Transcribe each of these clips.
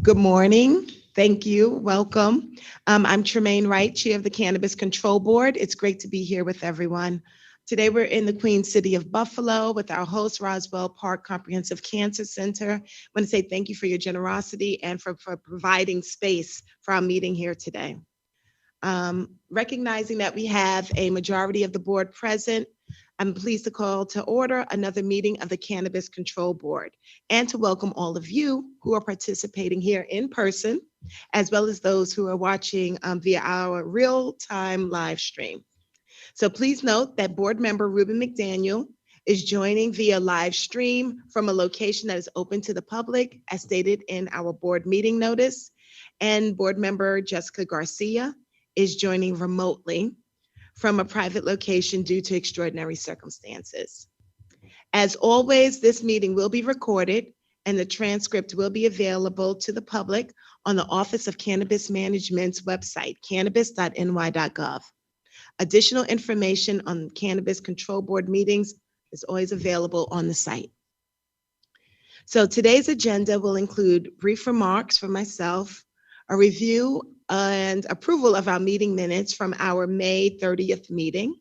Good morning. Thank you. Welcome. I'm Tremaine Wright, Chair of the Cannabis Control Board. It's great to be here with everyone. Today, we're in the Queen City of Buffalo with our host, Roswell Park Comprehensive Cancer Center. I want to say thank you for your generosity and for providing space for our meeting here today. Recognizing that we have a majority of the board present, I'm pleased to call to order another meeting of the Cannabis Control Board and to welcome all of you who are participating here in person, as well as those who are watching via our real-time live stream. So please note that board member Ruben McDaniel is joining via live stream from a location that is open to the public, as stated in our board meeting notice, and board member Jessica Garcia is joining remotely from a private location due to extraordinary circumstances. As always, this meeting will be recorded and the transcript will be available to the public on the Office of Cannabis Management's website, cannabis.ny.gov. Additional information on Cannabis Control Board meetings is always available on the site. So today's agenda will include brief remarks from myself, a review and approval of our meeting minutes from our May 30th meeting,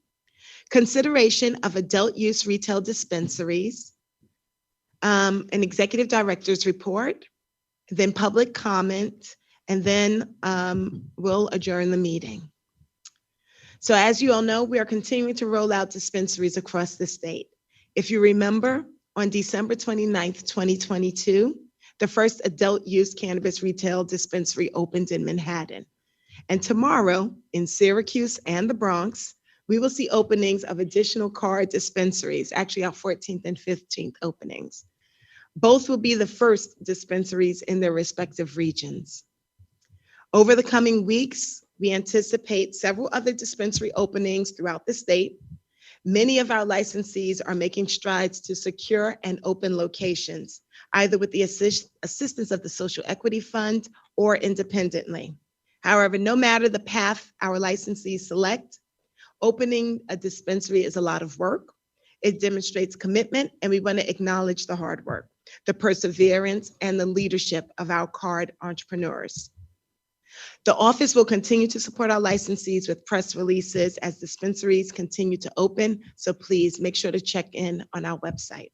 consideration of adult use retail dispensaries, an executive director's report, then public comment, and then we'll adjourn the meeting. So as you all know, we are continuing to roll out dispensaries across the state. If you remember, on December 29th, 2022, the first adult use cannabis retail dispensary opened in Manhattan. And tomorrow, in Syracuse and the Bronx, we will see openings of additional card dispensaries, actually our 14th and 15th openings. Both will be the first dispensaries in their respective regions. Over the coming weeks, we anticipate several other dispensary openings throughout the state. Many of our licensees are making strides to secure and open locations, either with the assistance of the Social Equity Fund or independently. However, no matter the path our licensees select, opening a dispensary is a lot of work. It demonstrates commitment, and we want to acknowledge the hard work, the perseverance, and the leadership of our card entrepreneurs. The office will continue to support our licensees with press releases as dispensaries continue to open, so please make sure to check in on our website.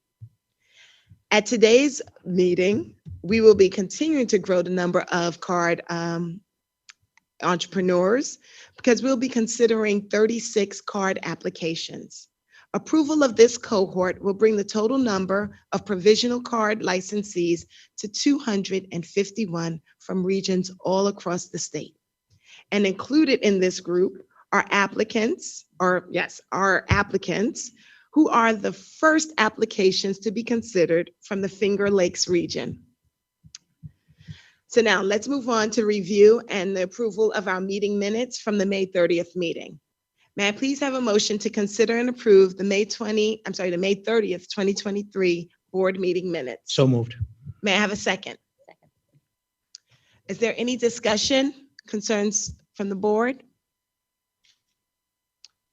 At today's meeting, we will be continuing to grow the number of card entrepreneurs because we'll be considering 36 card applications. Approval of this cohort will bring the total number of provisional card licensees to 251 from regions all across the state. And included in this group are applicants who are the first applications to be considered from the Finger Lakes region. So now let's move on to review and the approval of our meeting minutes from the May 30th meeting. May I please have a motion to consider and approve the May 30th, 2023 board meeting minutes? So moved. May I have a second? Second. Is there any discussion, concerns from the board?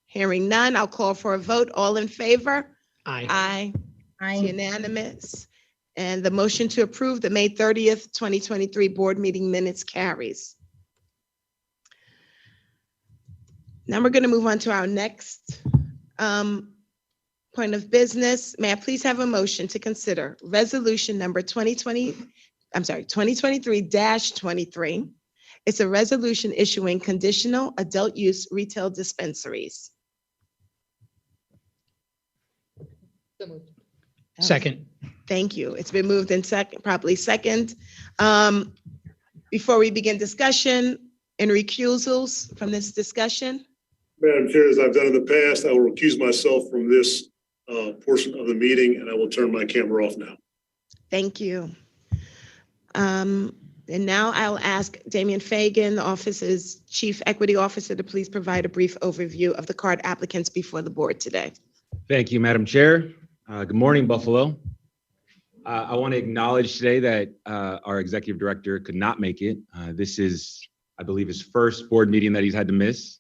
Hearing none, I'll call for a vote. All in favor? Aye. Aye. It's unanimous. And the motion to approve the May 30th, 2023 board meeting minutes carries. Now we're going to move on to our next point of business. May I please have a motion to consider resolution number 2023-23. It's a resolution issuing conditional adult use retail dispensaries. So moved. Second. Thank you. It's been moved in properly second. Before we begin discussion, any recusals from this discussion? Madam Chair, as I've done in the past, I will recuse myself from this portion of the meeting, and I will turn my camera off now. Thank you. And now I'll ask Damian Fagan, the office's Chief Equity Officer, to please provide a brief overview of the card applicants before the board today. Thank you, Madam Chair. Good morning, Buffalo. I want to acknowledge today that our executive director could not make it. This is, I believe, his first board meeting that he's had to miss.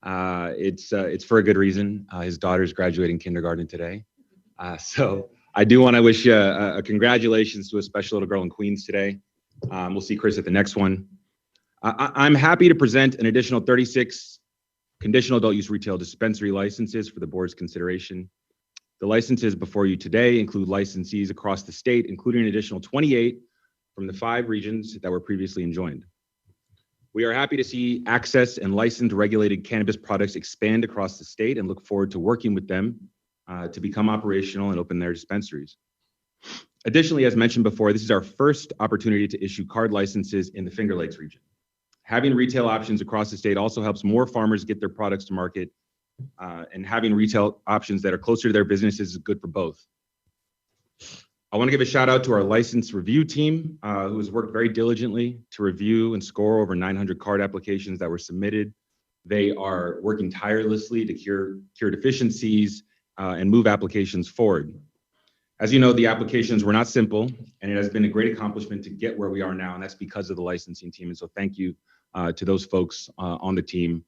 It's for a good reason. His daughter's graduating kindergarten today. So I do want to wish you a congratulations to a special little girl in Queens today. We'll see Chris at the next one. I'm happy to present an additional 36 conditional adult use retail dispensary licenses for the board's consideration. The licenses before you today include licensees across the state, including an additional 28 from the 5 regions that were previously enjoined. We are happy to see access and licensed regulated cannabis products expand across the state and look forward to working with them to become operational and open their dispensaries. Additionally, as mentioned before, this is our first opportunity to issue card licenses in the Finger Lakes region. Having retail options across the state also helps more farmers get their products to market, and having retail options that are closer to their businesses is good for both. I want to give a shout out to our license review team, who has worked very diligently to review and score over 900 card applications that were submitted. They are working tirelessly to cure deficiencies and move applications forward. As you know, the applications were not simple, and it has been a great accomplishment to get where we are now, and that's because of the licensing team. And so thank you to those folks on the team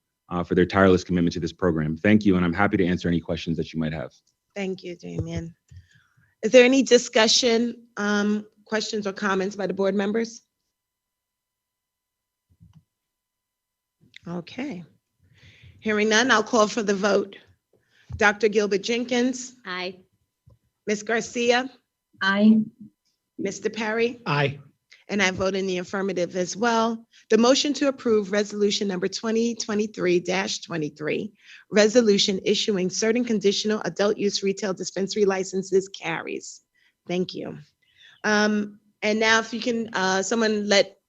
for their tireless commitment to this program. Thank you, and I'm happy to answer any questions that you might have. Thank you, Damien. Is there any discussion, questions or comments by the board members? Okay. Hearing none, I'll call for the vote. Dr. Gilbert Jenkins, Aye. Ms. Garcia, Aye. Mr. Perry, Aye. and I vote in the affirmative as well. The motion to approve resolution number 2023-23, resolution issuing certain conditional adult use retail dispensary licenses carries. Thank you. And now if you can, someone let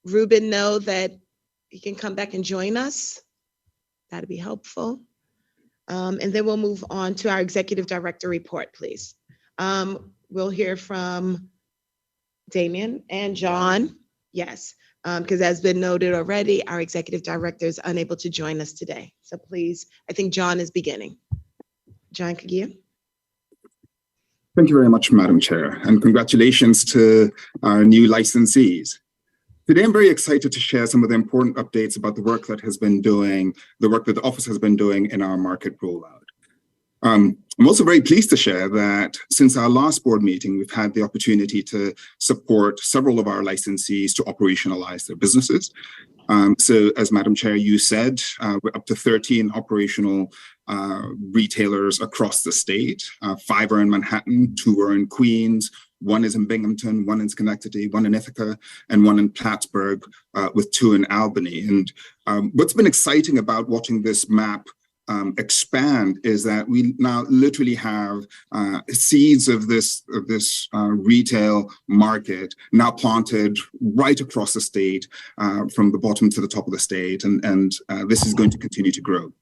Ruben know that he can come back and join us. That'd be helpful. And then we'll move on to our executive director report, please. We'll hear from Damien and John. Yes, because as been noted already, our executive director is unable to join us today. So please, I think John is beginning. John Kagia. Thank you very much, Madam Chair, and congratulations to our new licensees. Today, I'm very excited to share some of the important updates about the work that the office has been doing in our market rollout. I'm also very pleased to share that since our last board meeting, we've had the opportunity to support several of our licensees to operationalize their businesses. So as Madam Chair, you said, we're up to 13 operational retailers across the state. 5 are in Manhattan, 2 are in Queens, 1 is in Binghamton, 1 in Schenectady, 1 in Ithaca, and 1 in Plattsburgh, with 2 in Albany. And what's been exciting about watching this map expand is that we now literally have seeds of this retail market now planted right across the state, from the bottom to the top of the state, and this is going to continue to grow.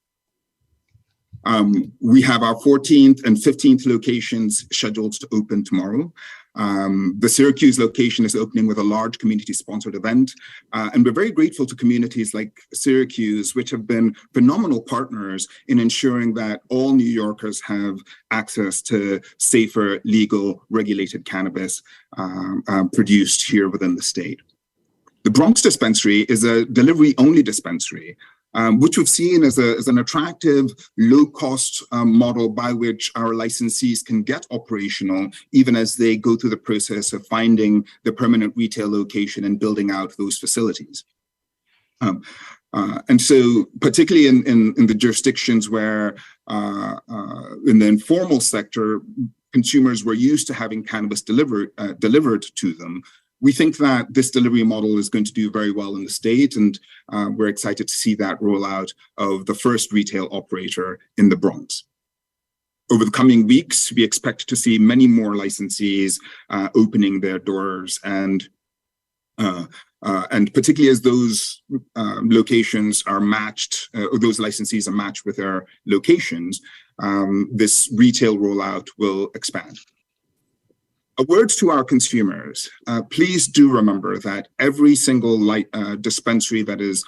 We have our 14th and 15th locations scheduled to open tomorrow. The Syracuse location is opening with a large community-sponsored event, and we're very grateful to communities like Syracuse, which have been phenomenal partners in ensuring that all New Yorkers have access to safer, legal, regulated cannabis produced here within the state. The Bronx dispensary is a delivery-only dispensary, which we've seen as an attractive, low-cost model by which our licensees can get operational, even as they go through the process of finding the permanent retail location and building out those facilities. And so, particularly in the jurisdictions where, in the informal sector, consumers were used to having cannabis delivered to them, we think that this delivery model is going to do very well in the state, and we're excited to see that rollout of the first retail operator in the Bronx. Over the coming weeks, we expect to see many more licensees opening their doors, and particularly as those locations are matched, or those licensees are matched with their locations, this retail rollout will expand. A word to our consumers, please do remember that every single dispensary that is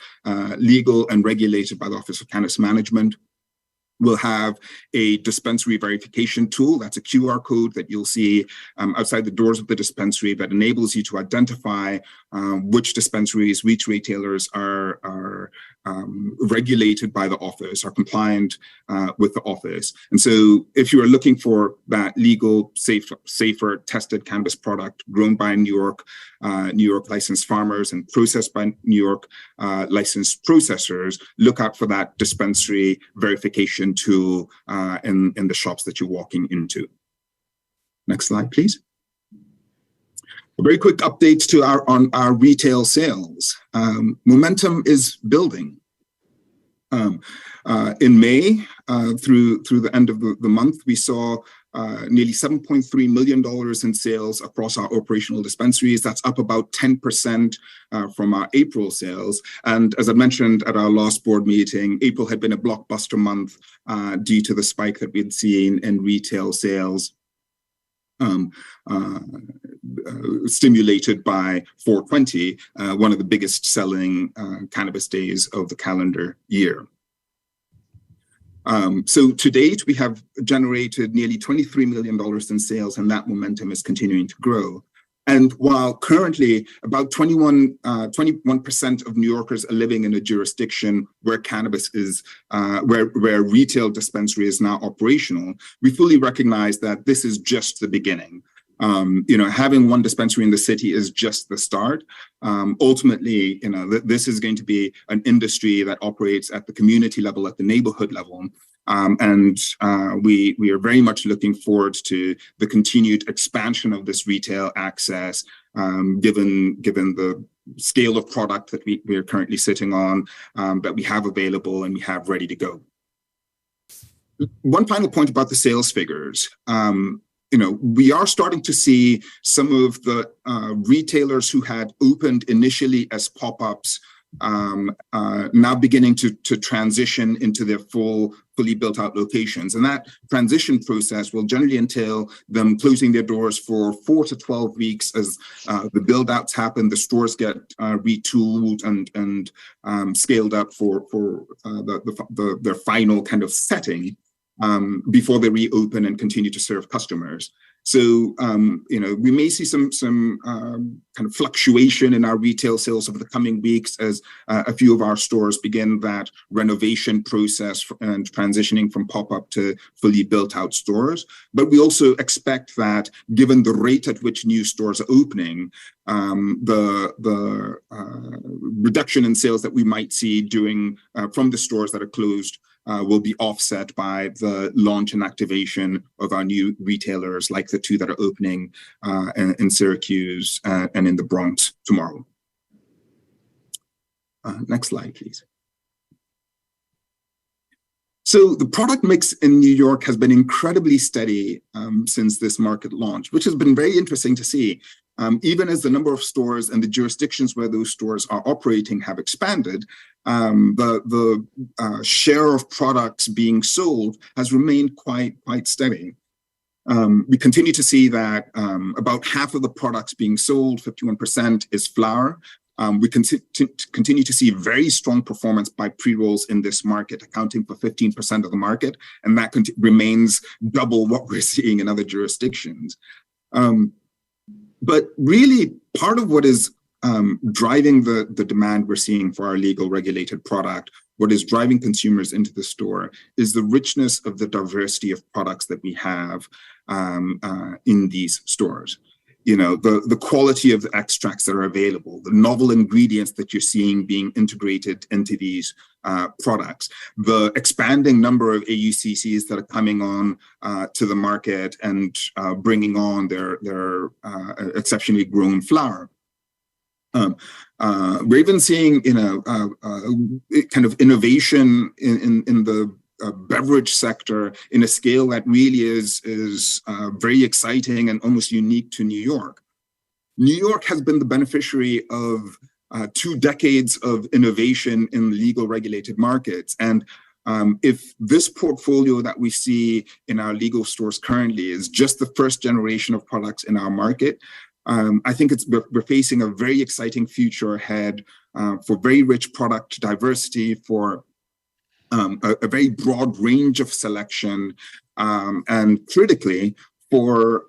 legal and regulated by the Office of Cannabis Management will have a dispensary verification tool. That's a QR code that you'll see outside the doors of the dispensary that enables you to identify which dispensaries, which retailers are regulated by the office, are compliant with the office. And so if you are looking for that legal, safer, tested cannabis product grown by New York licensed farmers and processed by New York licensed processors, look out for that dispensary verification tool in the shops that you're walking into. Next slide, please. A very quick update to on our retail sales. Momentum is building. In May, through the end of the month, we saw nearly $7.3 million in sales across our operational dispensaries. That's up about 10% from our April sales. And as I mentioned at our last board meeting, April had been a blockbuster month due to the spike that we'd seen in retail sales, stimulated by 4/20, one of the biggest selling cannabis days of the calendar year. So to date, we have generated nearly $23 million in sales, and that momentum is continuing to grow. And while currently about 21% of New Yorkers are living in a jurisdiction where cannabis is, where retail dispensary is now operational, we fully recognize that this is just the beginning. Having one dispensary in the city is just the start. Ultimately, this is going to be an industry that operates at the community level, at the neighborhood level. We are very much looking forward to the continued expansion of this retail access, given the scale of product that we are currently sitting on, that we have available and we have ready to go. One final point about the sales figures. We are starting to see some of the retailers who had opened initially as pop-ups now beginning to transition into their fully built-out locations. And that transition process will generally entail them closing their doors for 4 to 12 weeks as the build-outs happen, the stores get retooled and scaled up for their final kind of setting, before they reopen and continue to serve customers. So, we may see some kind of fluctuation in our retail sales over the coming weeks as a few of our stores begin that renovation process and transitioning from pop-up to fully built-out stores. But we also expect that, given the rate at which new stores are opening, the reduction in sales that we might see from the stores that are closed will be offset by the launch and activation of our new retailers, like the 2 that are opening in Syracuse and in the Bronx tomorrow. Next slide, please. So the product mix in New York has been incredibly steady since this market launch, which has been very interesting to see. Even as the number of stores and the jurisdictions where those stores are operating have expanded, the share of products being sold has remained quite steady. We continue to see that about half of the products being sold, 51%, is flower. We continue to see very strong performance by pre-rolls in this market, accounting for 15% of the market, and that remains double what we're seeing in other jurisdictions. But really, part of what is driving the demand we're seeing for our legal regulated product, what is driving consumers into the store, is the richness of the diversity of products that we have in these stores. The quality of the extracts that are available, the novel ingredients that you're seeing being integrated into these products, the expanding number of AUCCs that are coming on to the market and bringing on their exceptionally grown flower. We're even seeing, kind of innovation in the beverage sector in a scale that really is very exciting and almost unique to New York. New York has been the beneficiary of 2 decades of innovation in legal regulated markets. And if this portfolio that we see in our legal stores currently is just the first generation of products in our market, I think we're facing a very exciting future ahead for very rich product diversity, for a very broad range of selection, and critically, for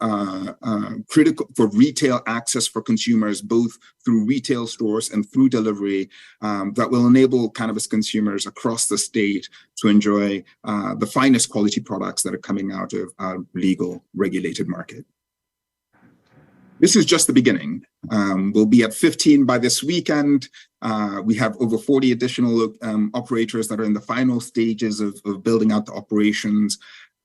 retail access for consumers, both through retail stores and through delivery, that will enable cannabis consumers across the state to enjoy the finest quality products that are coming out of our legal regulated market. This is just the beginning. We'll be at 15 by this weekend. We have over 40 additional operators that are in the final stages of building out the operations.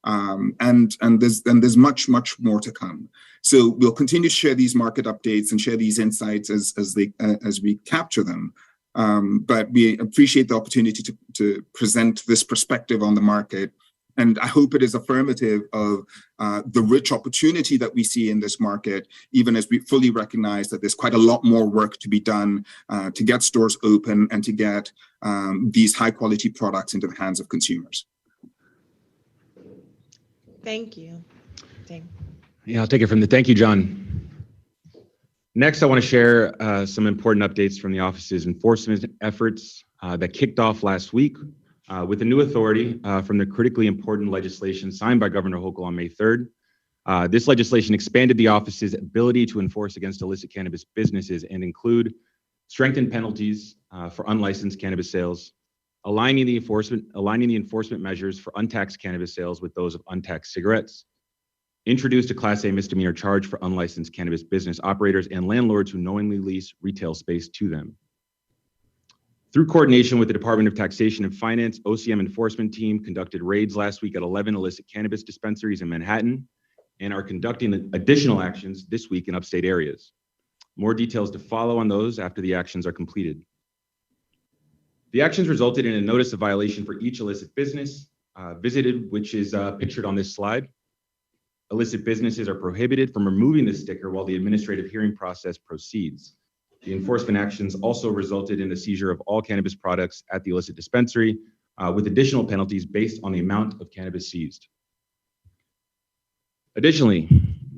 And there's much more to come. So we'll continue to share these market updates and share these insights as we capture them. But we appreciate the opportunity to present this perspective on the market. And I hope it is affirmative of the rich opportunity that we see in this market, even as we fully recognize that there's quite a lot more work to be done to get stores open and to get these high quality products into the hands of consumers. Thank you. Yeah, I'll take it from the, thank you, John. Next, I want to share some important updates from the office's enforcement efforts that kicked off last week with a new authority from the critically important legislation signed by Governor Hochul on May 3rd. This legislation expanded the office's ability to enforce against illicit cannabis businesses and include strengthened penalties for unlicensed cannabis sales, aligning the enforcement measures for untaxed cannabis sales with those of untaxed cigarettes, introduced a Class A misdemeanor charge for unlicensed cannabis business operators and landlords who knowingly lease retail space to them. Through coordination with the Department of Taxation and Finance, OCM enforcement team conducted raids last week at 11 illicit cannabis dispensaries in Manhattan and are conducting additional actions this week in upstate areas. More details to follow on those after the actions are completed. The actions resulted in a notice of violation for each illicit business visited, which is pictured on this slide. Illicit businesses are prohibited from removing this sticker while the administrative hearing process proceeds. The enforcement actions also resulted in the seizure of all cannabis products at the illicit dispensary, with additional penalties based on the amount of cannabis seized. Additionally,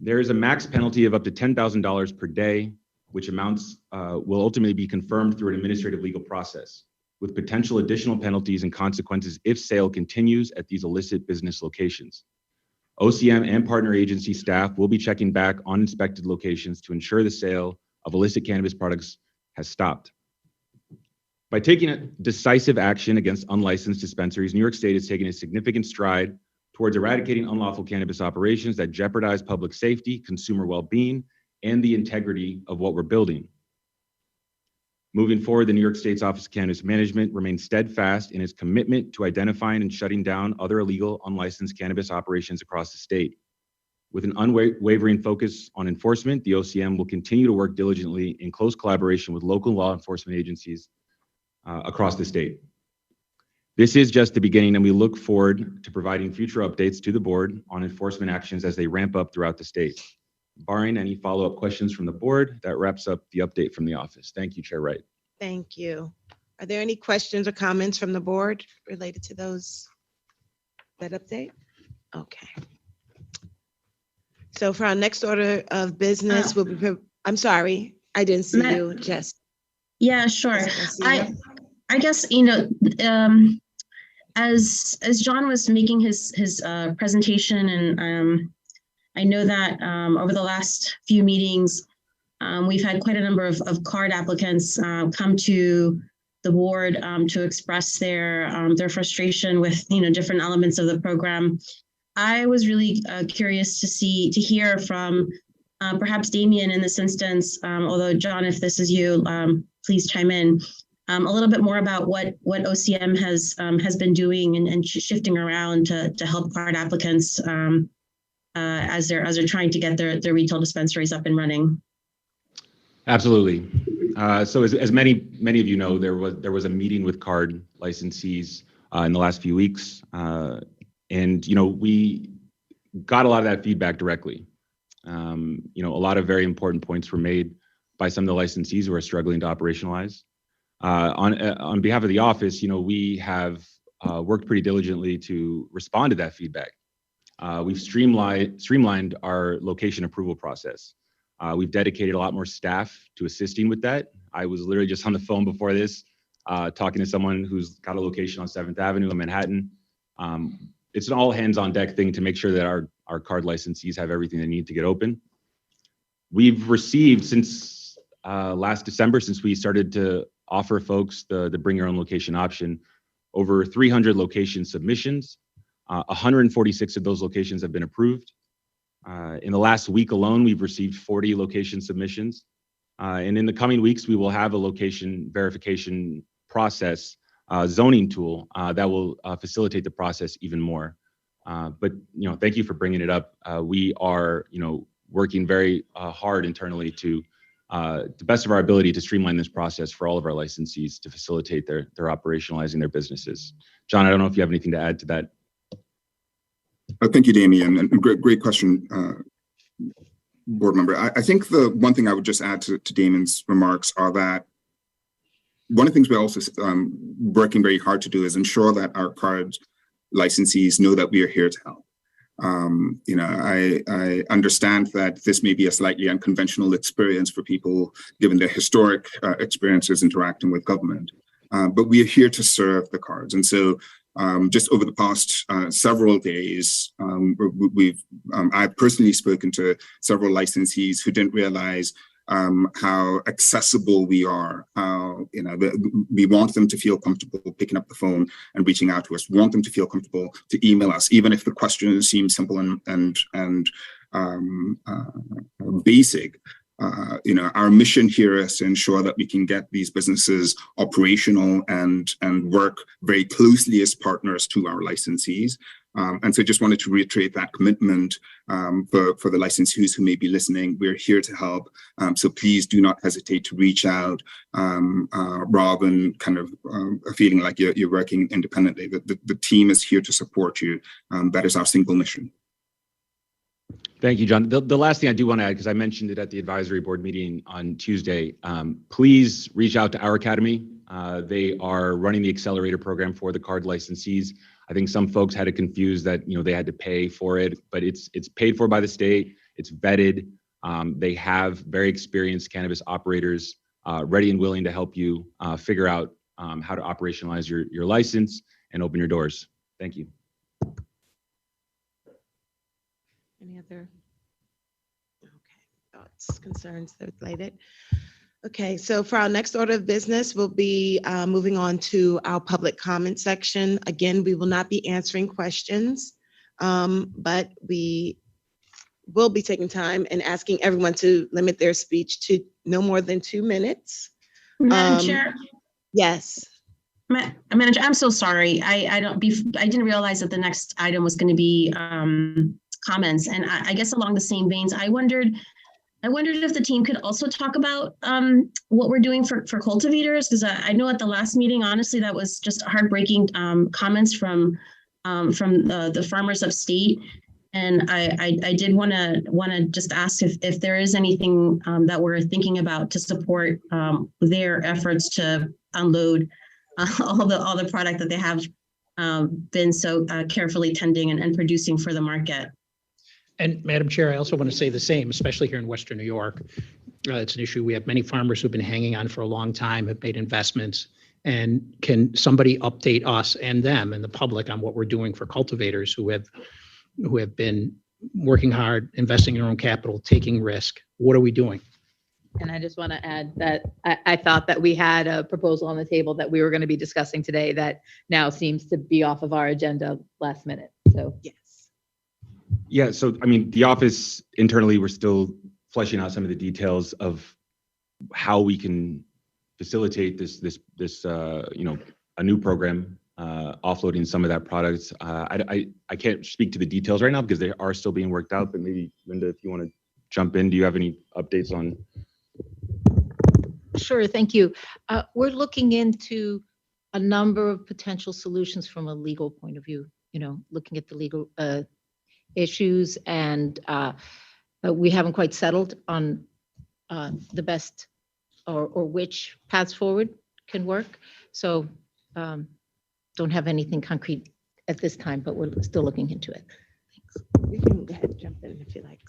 there is a max penalty of up to $10,000 per day, which amounts will ultimately be confirmed through an administrative legal process, with potential additional penalties and consequences if sale continues at these illicit business locations. OCM and partner agency staff will be checking back on inspected locations to ensure the sale of illicit cannabis products has stopped. By taking a decisive action against unlicensed dispensaries, New York State is taking a significant stride towards eradicating unlawful cannabis operations that jeopardize public safety, consumer well-being, and the integrity of what we're building. Moving forward, the New York State's Office of Cannabis Management remains steadfast in its commitment to identifying and shutting down other illegal, unlicensed cannabis operations across the state. With an unwavering focus on enforcement, the OCM will continue to work diligently in close collaboration with local law enforcement agencies across the state. This is just the beginning, and we look forward to providing future updates to the board on enforcement actions as they ramp up throughout the state. Barring any follow-up questions from the board, that wraps up the update from the office. Thank you, Chair Wright. Thank you. Are there any questions or comments from the board related to that update? Okay. So for our next order of business, we'll be, I'm sorry, I didn't see you, Jess. Yeah, sure. I guess, as John was making his presentation, and I know that over the last few meetings, we've had quite a number of card applicants come to the board to express their frustration with different elements of the program. I was really curious to hear from perhaps Damien in this instance, although John, if this is you, please chime in. A little bit more about what OCM has been doing and shifting around to help card applicants as they're trying to get their retail dispensaries up and running. Absolutely. So as many of you know, there was a meeting with card licensees in the last few weeks, and we got a lot of that feedback directly. A lot of very important points were made by some of the licensees who are struggling to operationalize. On behalf of the office, we have worked pretty diligently to respond to that feedback. We've streamlined our location approval process. We've dedicated a lot more staff to assisting with that. I was literally just on the phone before this, talking to someone who's got a location on 7th Avenue in Manhattan. it's an all hands on deck thing to make sure that our card licensees have everything they need to get open. We've received since last December, since we started to offer folks the bring your own location option, over 300 location submissions. 146 of those locations have been approved. In the last week alone, we've received 40 location submissions. And in the coming weeks, we will have a location verification process zoning tool that will facilitate the process even more. But thank you for bringing it up. We are working very hard internally to the best of our ability to streamline this process for all of our licensees to facilitate their operationalizing their businesses. John, I don't know if you have anything to add to that. Thank you, Damian, and great question, board member. I think the one thing I would just add to Damian's remarks are that one of the things we're also working very hard to do is ensure that our card licensees know that we are here to help. I understand that this may be a slightly unconventional experience for people given their historic experiences interacting with government, but we are here to serve the cards. And so just over the past several days, I've personally spoken to several licensees who didn't realize how accessible we are. We want them to feel comfortable picking up the phone and reaching out to us. We want them to feel comfortable to email us, even if the question seems simple and basic. Our mission here is to ensure that we can get these businesses operational and work very closely as partners to our licensees. And so just wanted to reiterate that commitment for the licensees who may be listening. We're here to help. So please do not hesitate to reach out rather than kind of feeling like you're working independently. The team is here to support you. That is our single mission. Thank you, John. The last thing I do want to add, because I mentioned it at the advisory board meeting on Tuesday, please reach out to our academy. They are running the accelerator program for the card licensees. I think some folks had it confused that they had to pay for it, but it's paid for by the state. It's vetted. They have very experienced cannabis operators ready and willing to help you figure out how to operationalize your license and open your doors. Thank you. Any other thoughts, concerns that related? Okay, so for our next order of business, we'll be moving on to our public comment section. Again, we will not be answering questions, but we will be taking time and asking everyone to limit their speech to no more than 2 minutes. Madam Chair. Yes. Manager, I'm so sorry. I didn't realize that the next item was going to be comments, and I guess along the same veins, I wondered if the team could also talk about what we're doing for cultivators, because I know at the last meeting, honestly, that was just heartbreaking comments from the farmers upstate, and I did want to just ask if there is anything that we're thinking about to support their efforts to unload all the product that they have been so carefully tending and producing for the market. And Madam Chair, I also want to say the same, especially here in Western New York. It's an issue. We have many farmers who've been hanging on for a long time, have made investments. And can somebody update us and them and the public on what we're doing for cultivators who have been working hard, investing in their own capital, taking risk? What are we doing? And I just want to add that I thought that we had a proposal on the table that we were going to be discussing today that now seems to be off of our agenda last minute. So Yes. Yeah, so I mean, the office internally, we're still fleshing out some of the details of how we can facilitate this a new program, offloading some of that product. I can't speak to the details right now because they are still being worked out, but maybe Linda, if you want to jump in, do you have any updates on? Sure, thank you. We're looking into a number of potential solutions from a legal point of view, looking at the legal issues, and we haven't quite settled on the best or which paths forward can work. So don't have anything concrete at this time, but we're still looking into it. Thanks. You can go ahead and jump in if you like.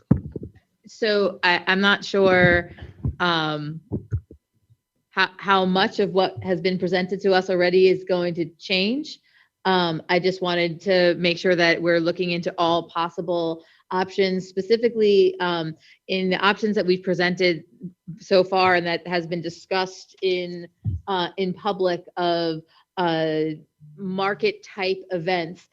So I'm not sure how much of what has been presented to us already is going to change. I just wanted to make sure that we're looking into all possible options, specifically in the options that we've presented so far and that has been discussed in public of market type events.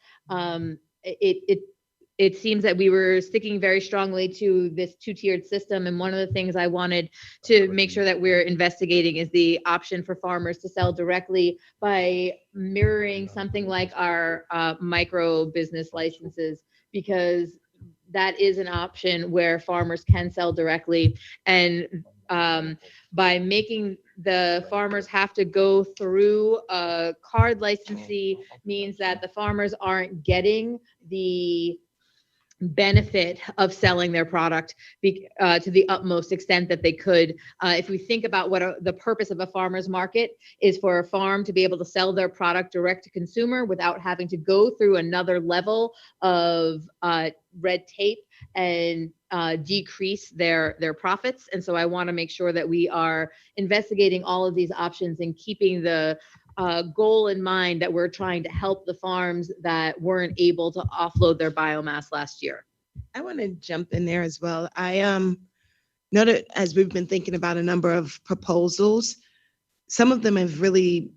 It seems that we were sticking very strongly to this two-tiered system. And one of the things I wanted to make sure that we're investigating is the option for farmers to sell directly by mirroring something like our micro business licenses, because that is an option where farmers can sell directly. And by making the farmers have to go through a card licensee means that the farmers aren't getting the benefit of selling their product to the utmost extent that they could. If we think about what the purpose of a farmer's market is, for a farm to be able to sell their product direct to consumer without having to go through another level of red tape and decrease their profits. And so I want to make sure that we are investigating all of these options and keeping the goal in mind that we're trying to help the farms that weren't able to offload their biomass last year. I want to jump in there as well. I know that as we've been thinking about a number of proposals, some of them have really,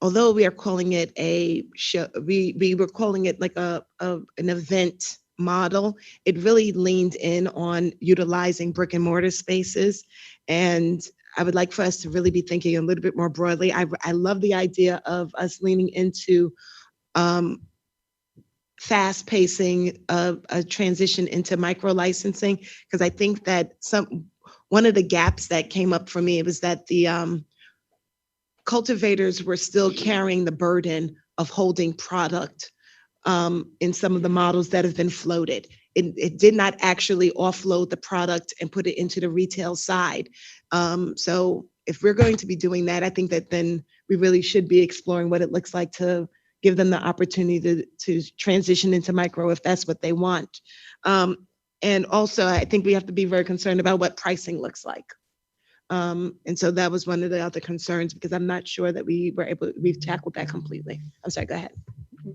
although we are calling it a show, we were calling it like an event model, it really leaned in on utilizing brick and mortar spaces. And I would like for us to really be thinking a little bit more broadly. I love the idea of us leaning into fast pacing a transition into micro licensing, because I think that one of the gaps that came up for me was that the cultivators were still carrying the burden of holding product in some of the models that have been floated. It did not actually offload the product and put it into the retail side. So if we're going to be doing that, I think that then we really should be exploring what it looks like to give them the opportunity to transition into micro if that's what they want. And also, I think we have to be very concerned about what pricing looks like. And so that was one of the other concerns, because I'm not sure that we've tackled that completely. I'm sorry, go ahead.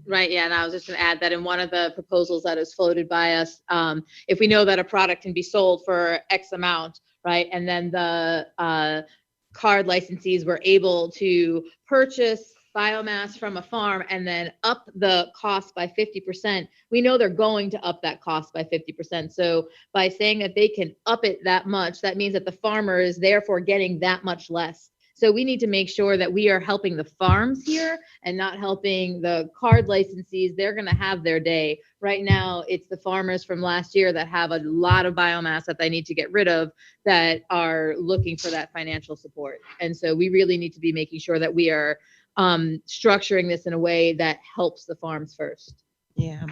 Right, yeah, and I was just going to add that in one of the proposals that is floated by us, if we know that a product can be sold for X amount, right, and then the card licensees were able to purchase biomass from a farm and then up the cost by 50%, we know they're going to up that cost by 50%. So by saying that they can up it that much, that means that the farmer is therefore getting that much less. So we need to make sure that we are helping the farms here and not helping the card licensees. They're going to have their day. Right now, it's the farmers from last year that have a lot of biomass that they need to get rid of that are looking for that financial support. And so we really need to be making sure that we are structuring this in a way that helps the farms first. Yeah.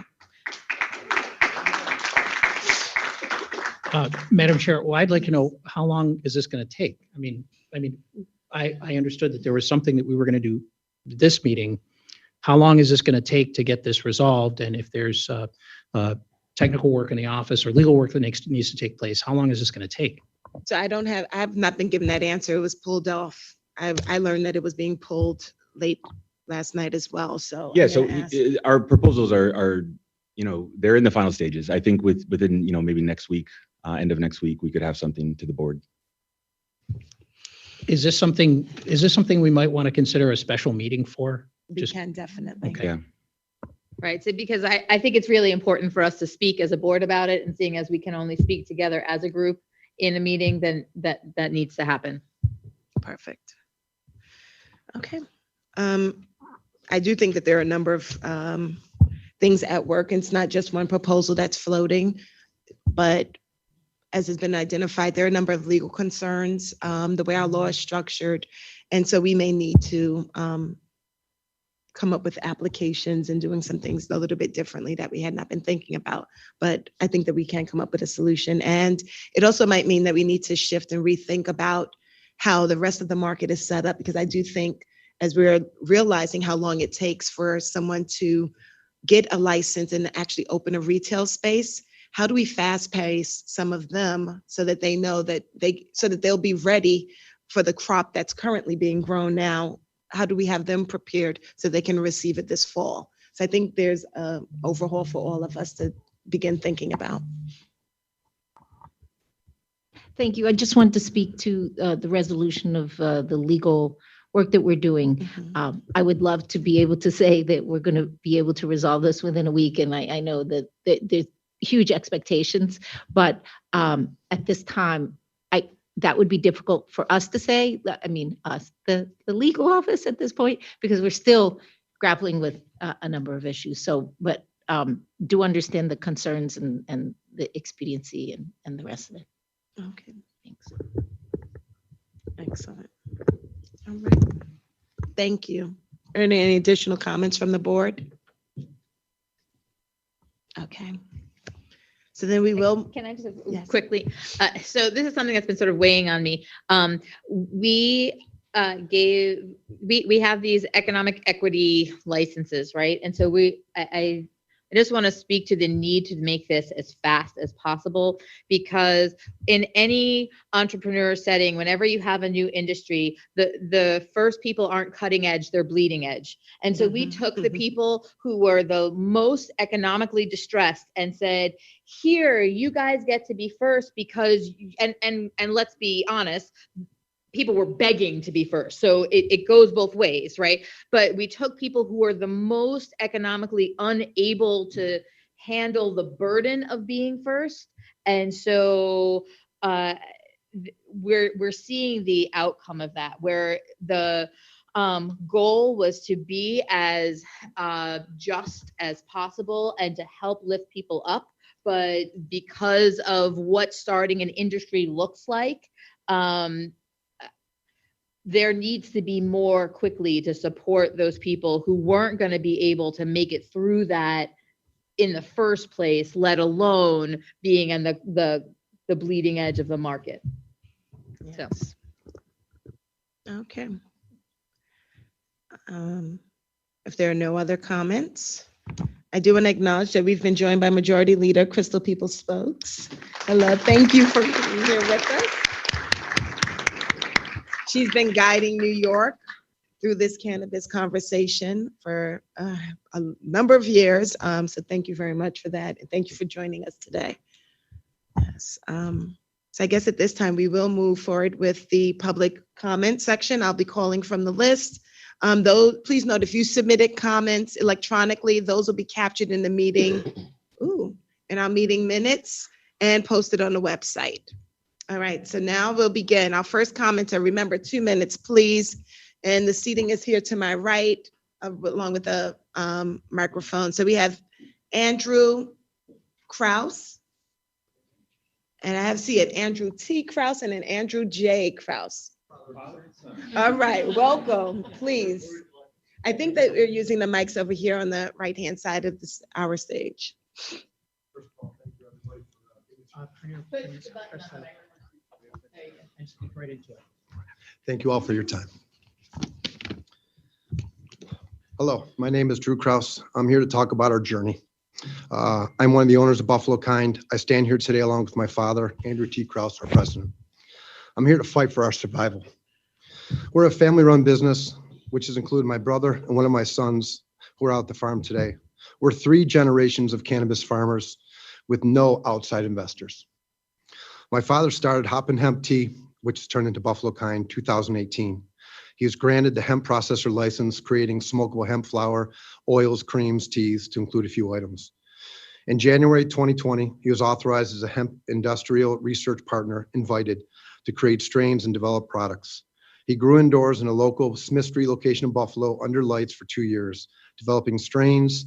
Madam Chair, well, I'd like to know, how long is this going to take? I understood that there was something that we were going to do this meeting. How long is this going to take to get this resolved? And if there's technical work in the office or legal work that needs to take place, how long is this going to take? So I have not been given that answer. It was pulled off. I learned that it was being pulled late last night as well. So yeah, so our proposals are, they're in the final stages. I think within, maybe next week, end of next week, we could have something to the board. Is this something we might want to consider a special meeting for? We can definitely. Okay. Yeah. Right. So because I think it's really important for us to speak as a board about it, and seeing as we can only speak together as a group in a meeting, then that needs to happen. Perfect. Okay. I do think that there are a number of things at work, and it's not just one proposal that's floating, but as has been identified, there are a number of legal concerns, the way our law is structured. And so we may need to come up with applications and doing some things a little bit differently that we had not been thinking about. But I think that we can come up with a solution. And it also might mean that we need to shift and rethink about how the rest of the market is set up, because I do think as we're realizing how long it takes for someone to get a license and actually open a retail space, how do we fast pace some of them so that they know that they'll be ready for the crop that's currently being grown now? how do we have them prepared so they can receive it this fall? So I think there's an overhaul for all of us to begin thinking about. Thank you. I just wanted to speak to the resolution of the legal work that we're doing. I would love to be able to say that we're going to be able to resolve this within a week. And I know that there's huge expectations, but at this time, that would be difficult for us to say. I mean, us, the legal office at this point, because we're still grappling with a number of issues. So, but do understand the concerns and the expediency and the rest of it. Okay, Thanks. excellent. All right. Thank you. Are there any additional comments from the board? Okay. So then we will. Can I just Yes. quickly? So this is something that's been sort of weighing on me. We have these economic equity licenses, right? And so I just want to speak to the need to make this as fast as possible, because in any entrepreneur setting, whenever you have a new industry, the first people aren't cutting edge, they're bleeding edge. And so we took the people who were the most economically distressed and said, here, you guys get to be first because, and let's be honest, people were begging to be first. So it goes both ways, right? But we took people who are the most economically unable to handle the burden of being first. And so we're seeing the outcome of that, where the goal was to be as just as possible and to help lift people up. But because of what starting an industry looks like, there needs to be more quickly to support those people who weren't going to be able to make it through that in the first place, let alone being on the bleeding edge of the market. Yes. Okay. If there are no other comments, I do want to acknowledge that we've been joined by Majority Leader Crystal Peoples-Stokes. Hello, thank you for being here with us. She's been guiding New York through this cannabis conversation for a number of years. So thank you very much for that. And thank you for joining us today. Yes. So I guess at this time, we will move forward with the public comment section. I'll be calling from the list. Though, please note, if you submitted comments electronically, those will be captured in the meeting, in our meeting minutes and posted on the website. All right, so now we'll begin. Our first commenter, remember 2 minutes, please. And the seating is here to my right, along with the microphone. So we have Andrew Kraus. And I have see it, Andrew T. Kraus and then Andrew J. Kraus. All right, welcome, please. I think that we're using the mics over here on the right-hand side of our stage. Thank you all for your time. Hello, my name is Drew Kraus. I'm here to talk about our journey. I'm one of the owners of Buffalo Kind. I stand here today along with my father, Andrew T. Kraus, our president. I'm here to fight for our survival. We're a family-run business, which has included my brother and one of my sons who are out at the farm today. We're 3 generations of cannabis farmers with no outside investors. My father started Hop and Hemp Tea, which has turned into Buffalo Kind, 2018. He was granted the hemp processor license, creating smokable hemp flower, oils, creams, teas, to include a few items. In January 2020, he was authorized as a hemp industrial research partner, invited to create strains and develop products. He grew indoors in a local Smith Street location in Buffalo under lights for 2 years, developing strains,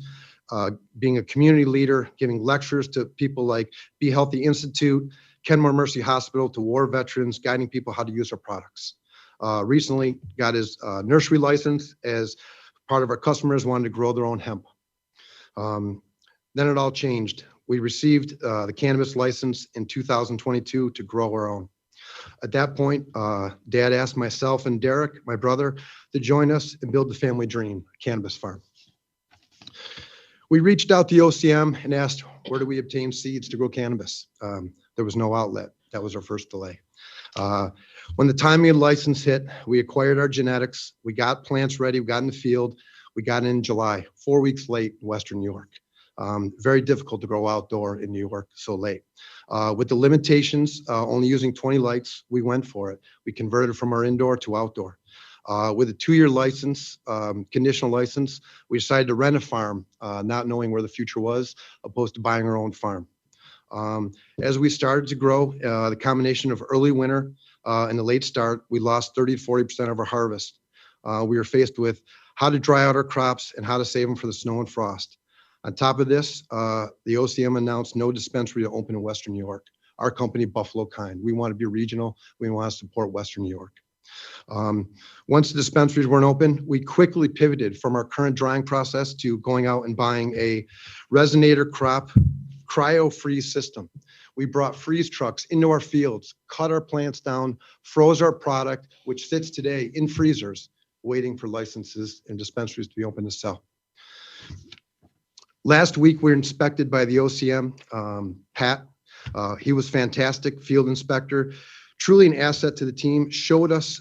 being a community leader, giving lectures to people like Be Healthy Institute, Kenmore Mercy Hospital, to war veterans, guiding people how to use our products. Recently got his nursery license as part of our customers wanted to grow their own hemp. Then it all changed. We received the cannabis license in 2022 to grow our own. At that point, Dad asked myself and Derek, my brother, to join us and build the family dream, cannabis farm. We reached out to OCM and asked, where do we obtain seeds to grow cannabis? There was no outlet. That was our first delay. When the timing of the license hit, we acquired our genetics. We got plants ready. We got in the field. We got in July, 4 weeks late in Western New York. Very difficult to grow outdoor in New York so late. With the limitations, only using 20 lights, we went for it. We converted from our indoor to outdoor. With a 2-year license, conditional license, we decided to rent a farm, not knowing where the future was, opposed to buying our own farm. As we started to grow, the combination of early winter and the late start, we lost 30 to 40% of our harvest. We were faced with how to dry out our crops and how to save them for the snow and frost. On top of this, the OCM announced no dispensary to open in Western New York. Our company, Buffalo Kind, we want to be regional. We want to support Western New York. Once the dispensaries weren't open, we quickly pivoted from our current drying process to going out and buying a resonator crop cryo freeze system. We brought freeze trucks into our fields, cut our plants down, froze our product, which sits today in freezers, waiting for licenses and dispensaries to be open to sell. Last week, we were inspected by the OCM, Pat. He was fantastic, field inspector, truly an asset to the team, showed us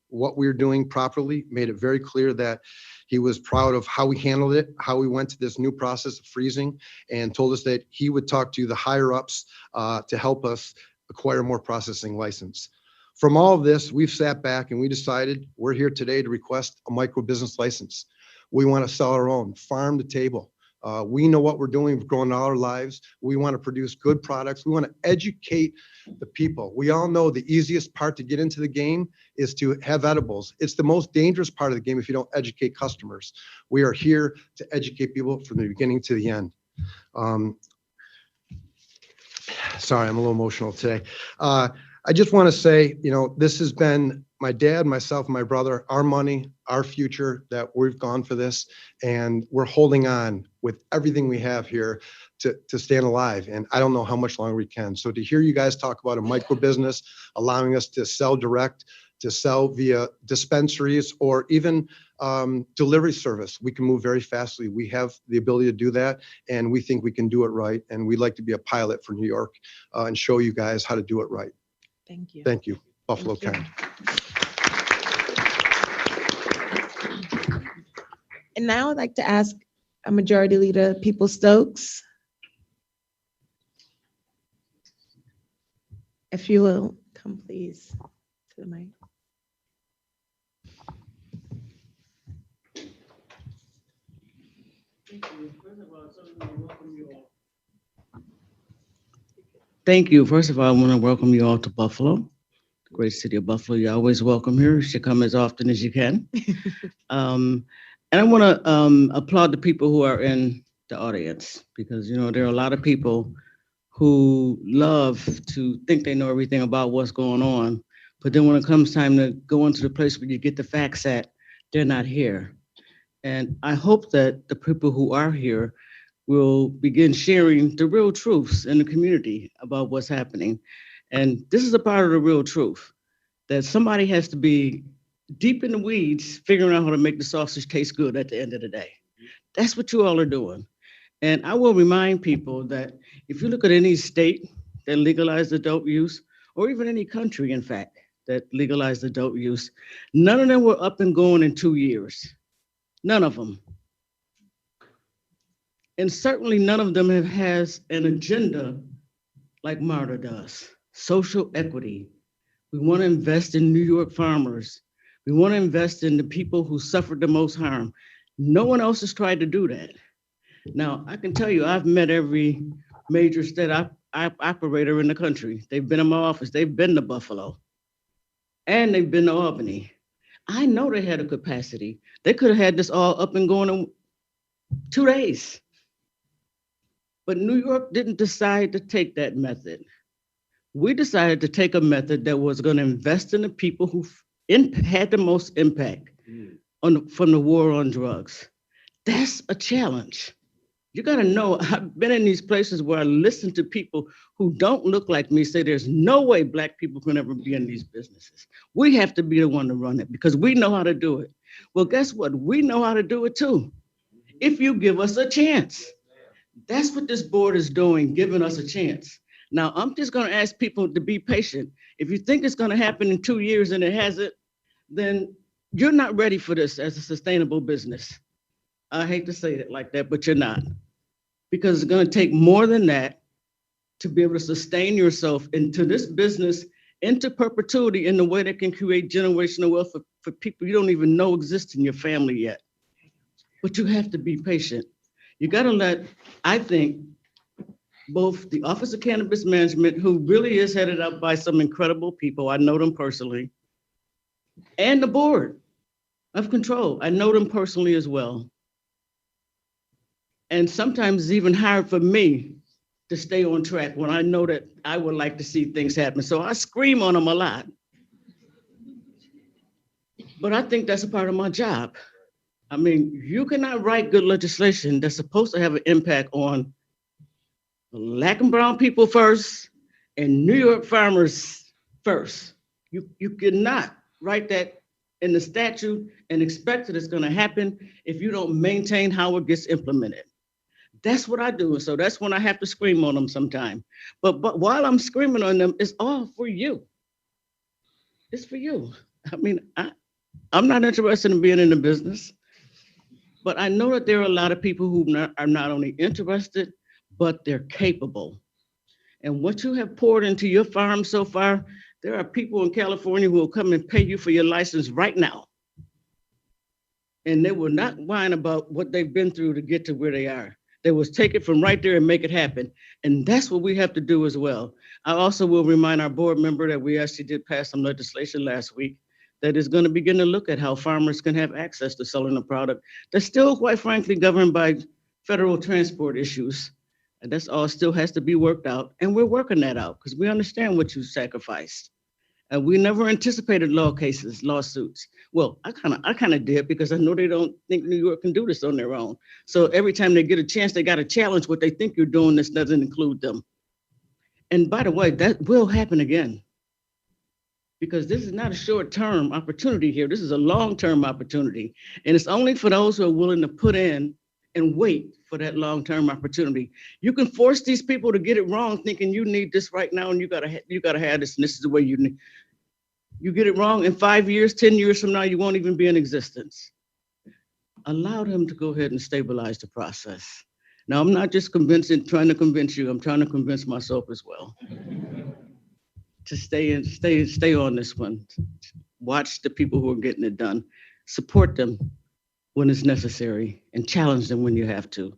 what we were doing properly, made it very clear that he was proud of how we handled it, how we went to this new process of freezing, and told us that he would talk to the higher ups to help us acquire more processing license. From all of this, we've sat back and we decided we're here today to request a micro business license. We want to sell our own, farm to table. We know what we're doing. We've grown all our lives. We want to produce good products. We want to educate the people. We all know the easiest part to get into the game is to have edibles. It's the most dangerous part of the game if you don't educate customers. We are here to educate people from the beginning to the end. Sorry, I'm a little emotional today. I just want to say, this has been my dad, myself, and my brother, our money, our future, that we've gone for this, and we're holding on with everything we have here to stand alive. And I don't know how much longer we can. So to hear you guys talk about a micro business, allowing us to sell direct, to sell via dispensaries, or even delivery service, we can move very fastly. We have the ability to do that, and we think we can do it right. And we'd like to be a pilot for New York and show you guys how to do it right. Thank you. Thank you, Buffalo Kind. And now I'd like to ask Majority Leader Peoples-Stokes, if you will come please to the mic. Thank you. First of all, I want to welcome you all to Buffalo, the great city of Buffalo. You're always welcome here. You should come as often as you can. And I want to applaud the people who are in the audience, because, there are a lot of people who love to think they know everything about what's going on. But then when it comes time to go into the place where you get the facts at, they're not here. And I hope that the people who are here will begin sharing the real truths in the community about what's happening. And this is a part of the real truth, that somebody has to be deep in the weeds, figuring out how to make the sausage taste good at the end of the day. That's what you all are doing. And I will remind people that if you look at any state that legalized adult use, or even any country, in fact, that legalized adult use, none of them were up and going in 2 years. None of them. And certainly none of them has an agenda like MARTA does. Social equity. We want to invest in New York farmers. We want to invest in the people who suffered the most harm. No one else has tried to do that. Now, I can tell you, I've met every major state operator in the country. They've been in my office. They've been to Buffalo. And they've been to Albany. I know they had a capacity. They could have had this all up and going in 2 days. But New York didn't decide to take that method. We decided to take a method that was going to invest in the people who had the most impact from the war on drugs. That's a challenge. You got to know, I've been in these places where I listen to people who don't look like me say there's no way Black people can ever be in these businesses. We have to be the one to run it because we know how to do it. Well, guess what? We know how to do it too, if you give us a chance. That's what this board is doing, giving us a chance. Now, I'm just going to ask people to be patient. If you think it's going to happen in 2 years and it hasn't, then you're not ready for this as a sustainable business. I hate to say it like that, but you're not. Because it's going to take more than that to be able to sustain yourself into this business into perpetuity in the way that can create generational wealth for people you don't even know exist in your family yet. But you have to be patient. You got to let, I think, both the Office of Cannabis Management, who really is headed up by some incredible people, I know them personally, and the board of control, I know them personally as well. And sometimes it's even hard for me to stay on track when I know that I would like to see things happen. So I scream on them a lot. But I think that's a part of my job. I mean, you cannot write good legislation that's supposed to have an impact on Black and brown people first and New York farmers first. You cannot write that in the statute and expect that it's going to happen if you don't maintain how it gets implemented. That's what I do. So that's when I have to scream on them sometime. But while I'm screaming on them, it's all for you. It's for you. I mean, I'm not interested in being in the business, but I know that there are a lot of people who are not only interested, but they're capable. And what you have poured into your farm so far, there are people in California who will come and pay you for your license right now. And they will not whine about what they've been through to get to where they are. They will take it from right there and make it happen. And that's what we have to do as well. I also will remind our board member that we actually did pass some legislation last week that is going to begin to look at how farmers can have access to selling a product that's still, quite frankly, governed by federal transport issues. And that's all still has to be worked out. And we're working that out because we understand what you sacrificed. And we never anticipated lawsuits. Well, I kind of did because I know they don't think New York can do this on their own. So every time they get a chance, they got to challenge what they think you're doing. This doesn't include them. And by the way, that will happen again because this is not a short-term opportunity here. This is a long-term opportunity. And it's only for those who are willing to put in and wait for that long-term opportunity. You can force these people to get it wrong, thinking you need this right now and you gotta have this, and this is the way you need. You get it wrong in 5 years, 10 years from now, you won't even be in existence. Allow them to go ahead and stabilize the process. Now, I'm not just trying to convince you, I'm trying to convince myself as well. To stay on this one. Watch the people who are getting it done. Support them when it's necessary and challenge them when you have to.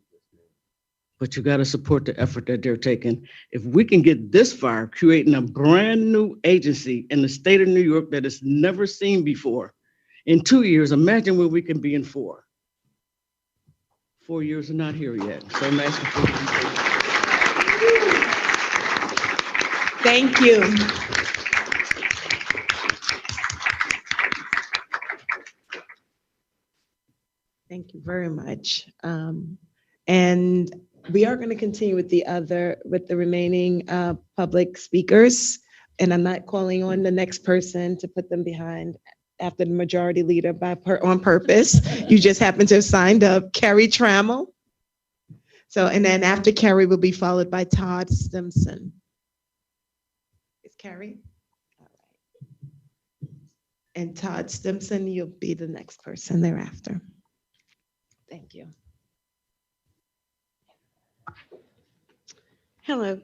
But you got to support the effort that they're taking. If we can get this far, creating a brand new agency in the state of New York that is never seen before, in 2 years, imagine where we can be in 4. 4 years are not here yet. So I'm asking for your patience. Thank you. Thank you very much. And we are going to continue with the remaining public speakers. And I'm not calling on the next person to put them behind after the majority leader on purpose. You just happen to have signed up, Carrie Trammell. So, and then after Carrie will be followed by Todd Stimson. Is Carrie? All right. And Todd Stimson, you'll be the next person thereafter. Thank you. Hello,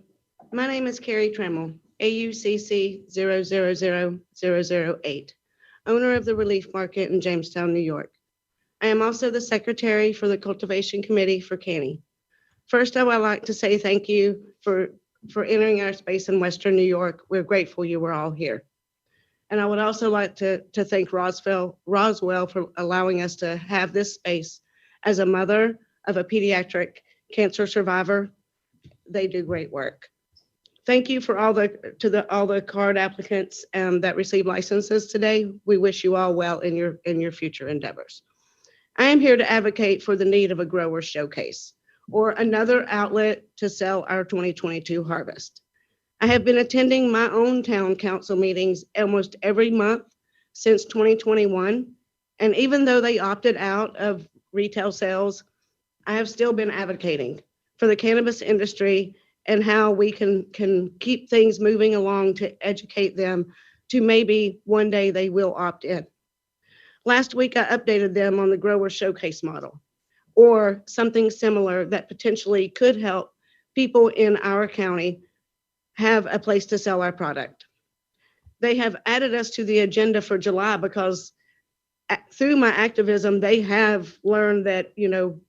my name is Carrie Trammell, AUCC 0000008, owner of the Relief Market in Jamestown, New York. I am also the secretary for the Cultivation Committee for Canny. First, I would like to say thank you for entering our space in Western New York. We're grateful you were all here. And I would also like to thank Roswell for allowing us to have this space. As a mother of a pediatric cancer survivor, they do great work. Thank you for all the card applicants that receive licenses today. We wish you all well in your future endeavors. I am here to advocate for the need of a grower showcase or another outlet to sell our 2022 harvest. I have been attending my own town council meetings almost every month since 2021. And even though they opted out of retail sales, I have still been advocating for the cannabis industry and how we can keep things moving along to educate them to maybe one day they will opt in. Last week, I updated them on the grower showcase model or something similar that potentially could help people in our county have a place to sell our product. They have added us to the agenda for July because through my activism, they have learned that, you know,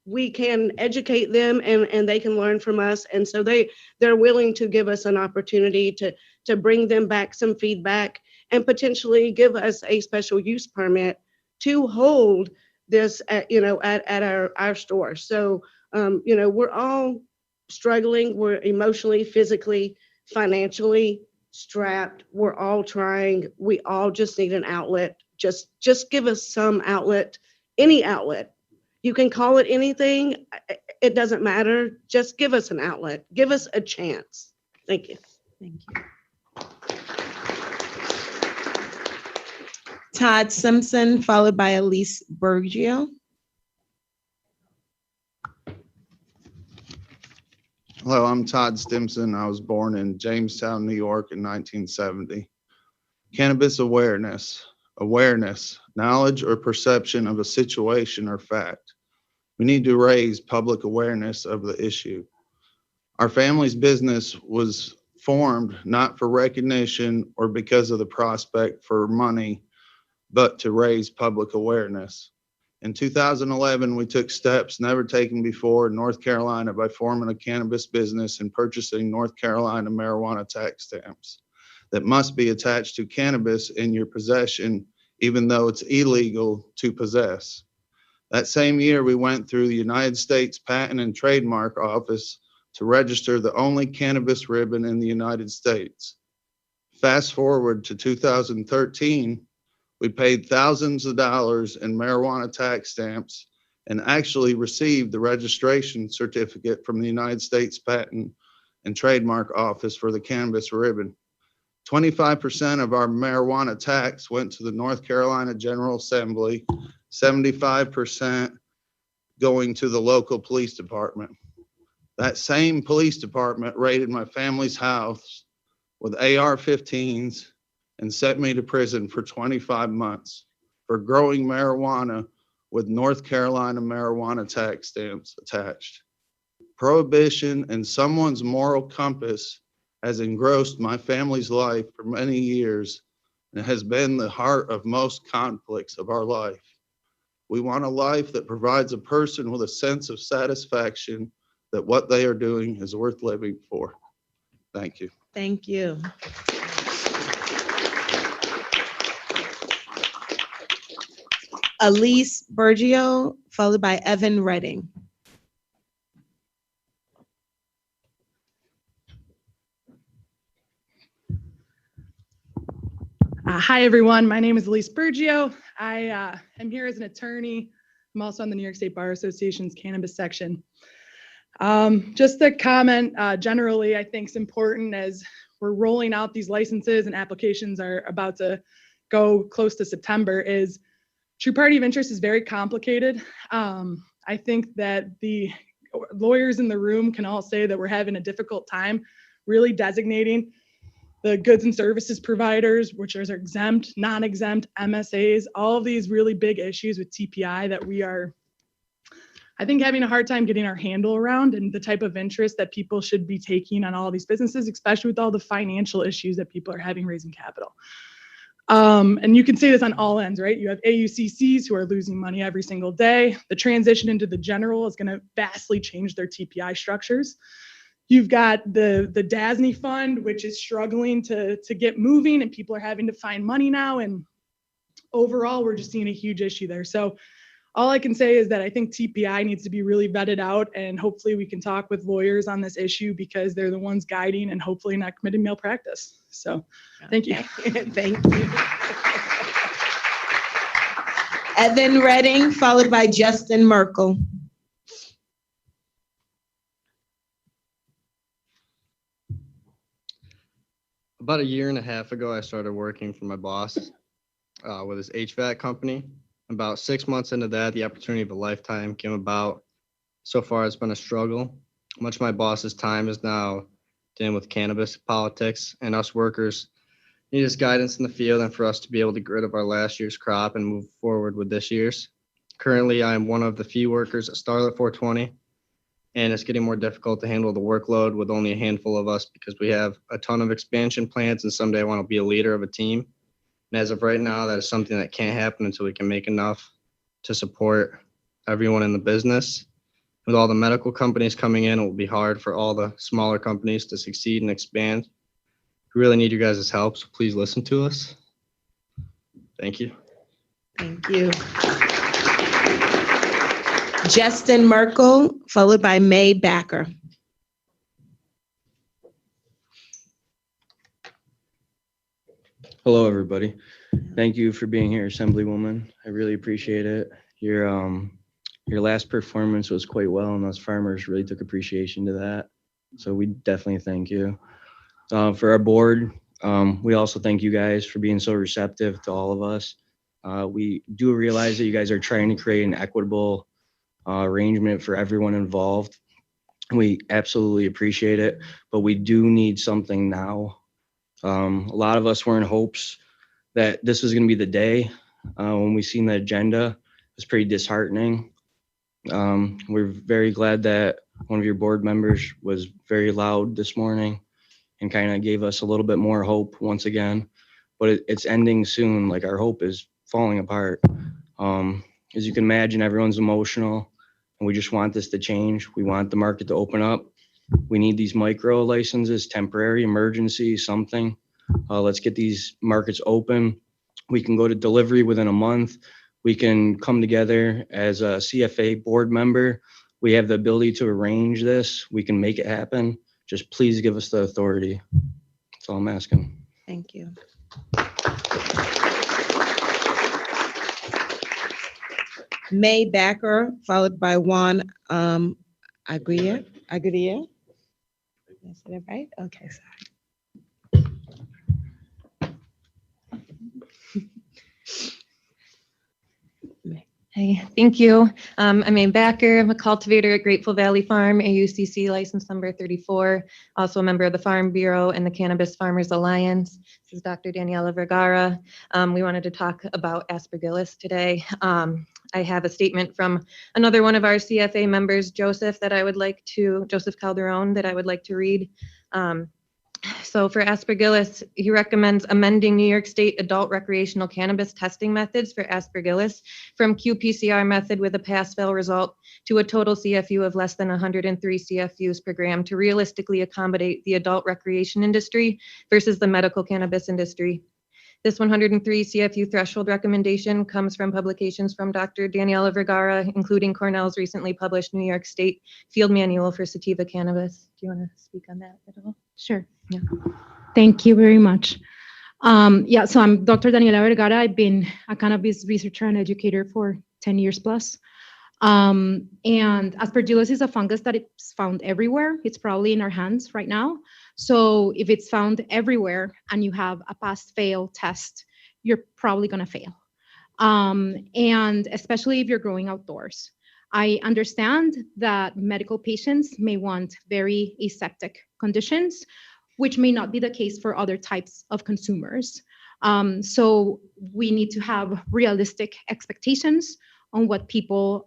we can educate them and they can learn from us. And so they're willing to give us an opportunity to bring them back some feedback and potentially give us a special use permit to hold this at, you know, at our store. So, you know, we're all struggling. We're emotionally, physically, financially strapped. We're all trying. We all just need an outlet. Just give us some outlet, any outlet. You can call it anything. It doesn't matter. Just give us an outlet. Give us a chance. Thank you. Thank you. Todd Simpson, followed by Elise Bergio. Hello, I'm Todd Stimson. I was born in Jamestown, New York in 1970. Cannabis awareness, knowledge or perception of a situation or fact. We need to raise public awareness of the issue. Our family's business was formed not for recognition or because of the prospect for money, but to raise public awareness. In 2011, we took steps never taken before in North Carolina by forming a cannabis business and purchasing North Carolina marijuana tax stamps that must be attached to cannabis in your possession, even though it's illegal to possess. That same year, we went through the United States Patent and Trademark Office to register the only cannabis ribbon in the United States. Fast forward to 2013, we paid thousands of dollars in marijuana tax stamps and actually received the registration certificate from the United States Patent and Trademark Office for the cannabis ribbon. 25% of our marijuana tax went to the North Carolina General Assembly, 75% going to the local police department. That same police department raided my family's house with AR-15s and sent me to prison for 25 months for growing marijuana with North Carolina marijuana tax stamps attached. Prohibition and someone's moral compass has engrossed my family's life for many years and has been the heart of most conflicts of our life. We want a life that provides a person with a sense of satisfaction that what they are doing is worth living for. Thank you. Thank you. Elise Bergio, followed by Evan Redding. Hi, everyone. My name is Elise Bergio. I am here as an attorney. I'm also on the New York State Bar Association's cannabis section. Just a comment, generally, I think it's important as we're rolling out these licenses and applications are about to go close to September is true party of interest is very complicated. I think that the lawyers in the room can all say that we're having a difficult time really designating the goods and services providers, which are exempt, non-exempt, MSAs, all of these really big issues with TPI that we are, I think, having a hard time getting our handle around and the type of interest that people should be taking on all these businesses, especially with all the financial issues that people are having raising capital. And you can see this on all ends, right? You have AUCCs who are losing money every single day. The transition into the general is going to vastly change their TPI structures. You've got the DASNY fund, which is struggling to get moving, and people are having to find money now. And overall, we're just seeing a huge issue there. So all I can say is that I think TPI needs to be really vetted out, and hopefully we can talk with lawyers on this issue because they're the ones guiding and hopefully not committing malpractice. So thank you. Thank you. Evan Redding, followed by Justin Merkel. About a year and a half ago, I started working for my boss with his HVAC company. About 6 months into that, the opportunity of a lifetime came about. So far, it's been a struggle. Much of my boss's time is now dealing with cannabis politics, and us workers need his guidance in the field and for us to be able to get rid of our last year's crop and move forward with this year's. Currently, I am one of the few workers at Starlet 420, and it's getting more difficult to handle the workload with only a handful of us because we have a ton of expansion plans and someday I want to be a leader of a team. And as of right now, that is something that can't happen until we can make enough to support everyone in the business. With all the medical companies coming in, it will be hard for all the smaller companies to succeed and expand. We really need you guys' help, so please listen to us. Thank you. Thank you. Justin Merkel, followed by May Backer. Hello, everybody. Thank you for being here, Assemblywoman. I really appreciate it. Your last performance was quite well, and us farmers really took appreciation to that. So we definitely thank you. For our board, we also thank you guys for being so receptive to all of us. We do realize that you guys are trying to create an equitable arrangement for everyone involved. We absolutely appreciate it, but we do need something now. A lot of us were in hopes that this was going to be the day. When we seen the agenda, it was pretty disheartening. We're very glad that one of your board members was very loud this morning and kind of gave us a little bit more hope once again, but it's ending soon. Like, our hope is falling apart. As you can imagine, everyone's emotional, and we just want this to change. We want the market to open up. We need these micro licenses, temporary, emergency, something. Let's get these markets open. We can go to delivery within a month. We can come together as a CFA board member. We have the ability to arrange this. We can make it happen. Just please give us the authority. That's all I'm asking. Thank you. May Backer, followed by Juan Aguirre. Did I say that right? Okay, sorry. Hey, thank you. I'm May Backer. I'm a cultivator at Grateful Valley Farm, AUCC license number 34, also a member of the Farm Bureau and the Cannabis Farmers Alliance. This is Dr. Daniela Vergara. We wanted to talk about aspergillus today. I have a statement from another one of our CFA members, Joseph Calderon, that I would like to read. So for aspergillus, he recommends amending New York State adult recreational cannabis testing methods for aspergillus from qPCR method with a pass-fail result to a total CFU of less than 103 CFUs per gram to realistically accommodate the adult recreation industry versus the medical cannabis industry. This 103 CFU threshold recommendation comes from publications from Dr. Daniela Vergara, including Cornell's recently published New York State Field Manual for Sativa Cannabis. Do you want to speak on that at all? Sure. Yeah. Thank you very much. So I'm Dr. Daniela Vergara. I've been a cannabis researcher and educator for 10 years plus. And aspergillus is a fungus that is found everywhere. It's probably in our hands right now. So if it's found everywhere and you have a pass-fail test, you're probably going to fail. And especially if you're growing outdoors. I understand that medical patients may want very aseptic conditions, which may not be the case for other types of consumers. So we need to have realistic expectations on what people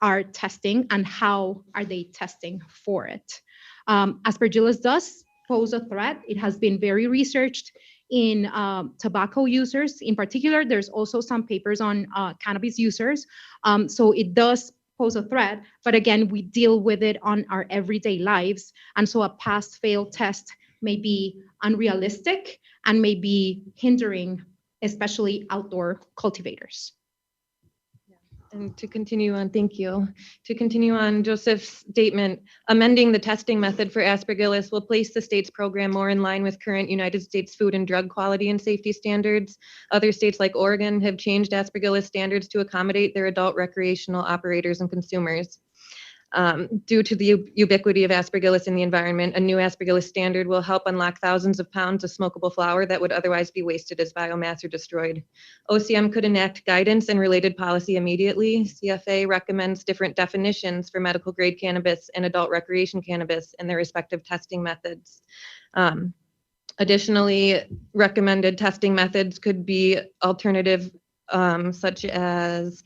are testing and how are they testing for it. Aspergillus does pose a threat. It has been very researched in tobacco users. In particular, there's also some papers on cannabis users. So it does pose a threat, but again, we deal with it on our everyday lives. And so a pass-fail test may be unrealistic and may be hindering, especially outdoor cultivators. And to continue on, thank you. To continue on Joseph's statement, amending the testing method for aspergillus will place the state's program more in line with current United States food and drug quality and safety standards. Other states like Oregon have changed aspergillus standards to accommodate their adult recreational operators and consumers. Due to the ubiquity of aspergillus in the environment, a new aspergillus standard will help unlock thousands of pounds of smokable flower that would otherwise be wasted as biomass or destroyed. OCM could enact guidance and related policy immediately. CFA recommends different definitions for medical grade cannabis and adult recreation cannabis and their respective testing methods. Additionally, recommended testing methods could be alternative, such as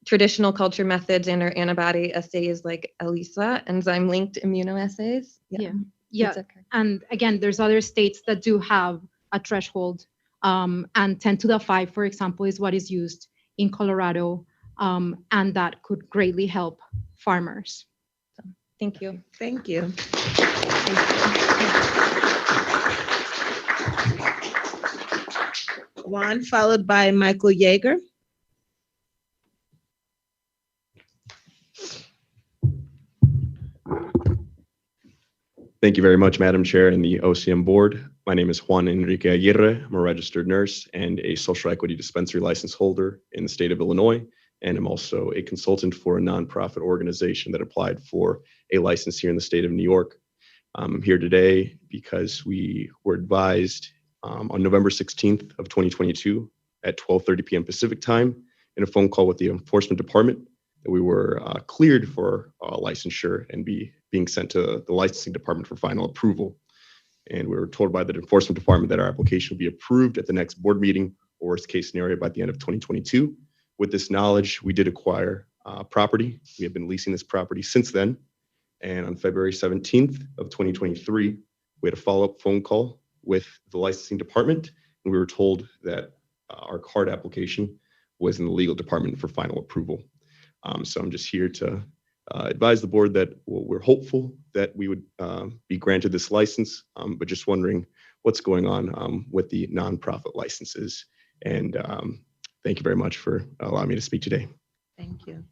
traditional culture methods and or antibody assays like ELISA, enzyme-linked immunoassays. Yeah. That's okay. And again, there's other states that do have a threshold, and 10 to the 5, for example, is what is used in Colorado, and that could greatly help farmers. So, thank you. Thank you. Juan, followed by Michael Yeager. Thank you very much, Madam Chair and the OCM board. My name is Juan Enrique Aguirre. I'm a registered nurse and a social equity dispensary license holder in the state of Illinois. And I'm also a consultant for a nonprofit organization that applied for a license here in the state of New York. I'm here today because we were advised on November 16th of 2022 at 12:30 p.m. Pacific time in a phone call with the enforcement department that we were cleared for licensure and being sent to the licensing department for final approval. And we were told by the enforcement department that our application would be approved at the next board meeting, or worst case scenario by the end of 2022. With this knowledge, we did acquire property. We have been leasing this property since then. And on February 17th of 2023, we had a follow-up phone call with the licensing department, and we were told that our card application was in the legal department for final approval. So I'm just here to advise the board that we're hopeful that we would be granted this license, but just wondering what's going on with the nonprofit licenses. And thank you very much for allowing me to speak today. Thank you.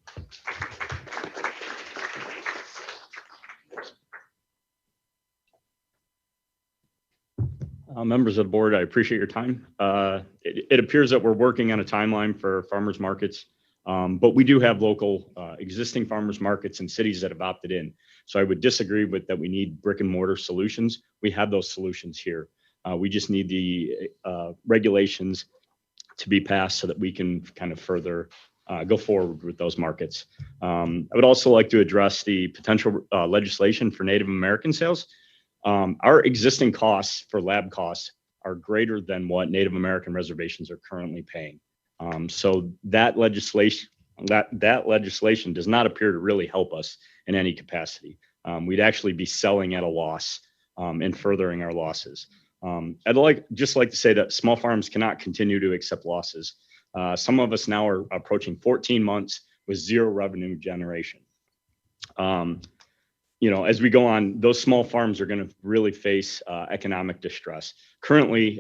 Members of the board, I appreciate your time. It appears that we're working on a timeline for farmers markets, but we do have local existing farmers markets in cities that have opted in. So I would disagree with that we need brick and mortar solutions. We have those solutions here. We just need the regulations to be passed so that we can kind of further go forward with those markets. I would also like to address the potential legislation for Native American sales. Our existing costs for lab costs are greater than what Native American reservations are currently paying. So that legislation does not appear to really help us in any capacity. We'd actually be selling at a loss and furthering our losses. I'd just like to say that small farms cannot continue to accept losses. Some of us now are approaching 14 months with zero revenue generation. As we go on, those small farms are going to really face economic distress. Currently,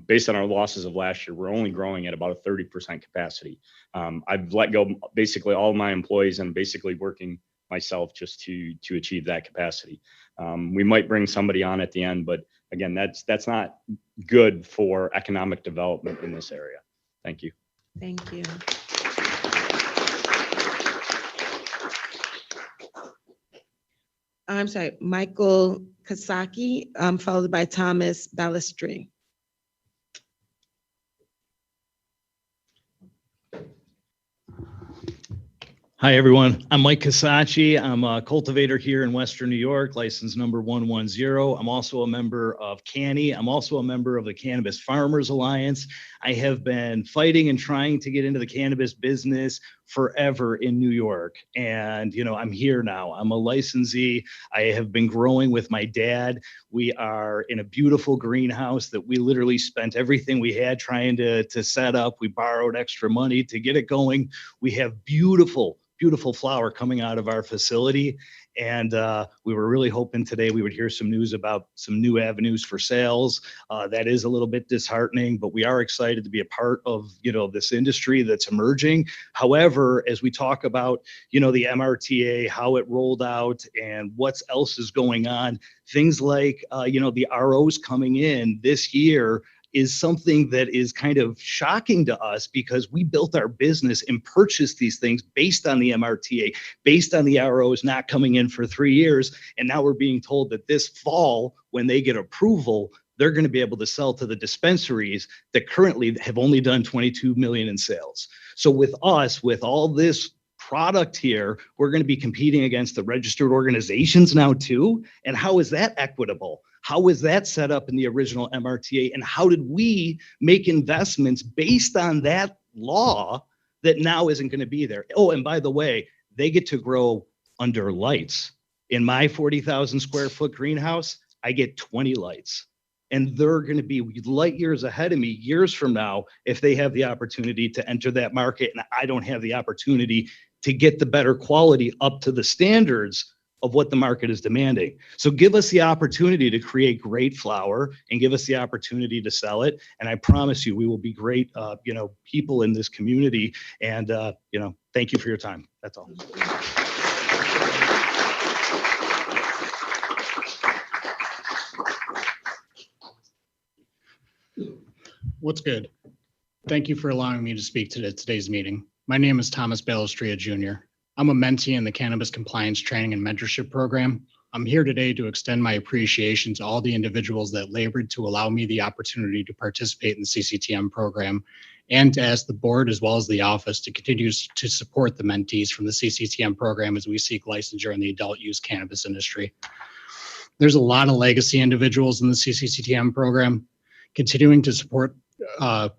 based on our losses of last year, we're only growing at about a 30% capacity. I've let go basically all of my employees and basically working myself just to achieve that capacity. We might bring somebody on at the end, but again, that's not good for economic development in this area. Thank you. Thank you. I'm sorry, Michael Kasaki, followed by Thomas Balestri. Hi, everyone. I'm Mike Casaci. I'm a cultivator here in Western New York, license number 110. I'm also a member of CANI. I'm also a member of the Cannabis Farmers Alliance. I have been fighting and trying to get into the cannabis business forever in New York. And, I'm here now. I'm a licensee. I have been growing with my dad. We are in a beautiful greenhouse that we literally spent everything we had trying to set up. We borrowed extra money to get it going. We have beautiful flower coming out of our facility. And we were really hoping today we would hear some news about some new avenues for sales. That is a little bit disheartening, but we are excited to be a part of, this industry that's emerging. However, as we talk about, the MRTA, how it rolled out and what else is going on, things like, the ROs coming in this year, is something that is kind of shocking to us because we built our business and purchased these things based on the MRTA, based on the ROs not coming in for 3 years. And now we're being told that this fall, when they get approval, they're going to be able to sell to the dispensaries that currently have only done 22 million in sales. So with us, with all this product here, we're going to be competing against the registered organizations now too. And how is that equitable? How was that set up in the original MRTA? And how did we make investments based on that law that now isn't going to be there? Oh, and by the way, they get to grow under lights. In my 40,000 square foot greenhouse, I get 20 lights. And they're going to be light years ahead of me years from now if they have the opportunity to enter that market and I don't have the opportunity to get the better quality up to the standards of what the market is demanding. So give us the opportunity to create great flower and give us the opportunity to sell it. And I promise you, we will be great, people in this community. And, thank you for your time. That's all. What's good? Thank you for allowing me to speak to today's meeting. My name is Thomas Balestria Jr. I'm a mentee in the Cannabis Compliance Training and Mentorship Program. I'm here today to extend my appreciation to all the individuals that labored to allow me the opportunity to participate in the CCTM program and to ask the board as well as the office to continue to support the mentees from the CCTM program as we seek licensure in the adult use cannabis industry. There's a lot of legacy individuals in the CCTM program. Continuing to support,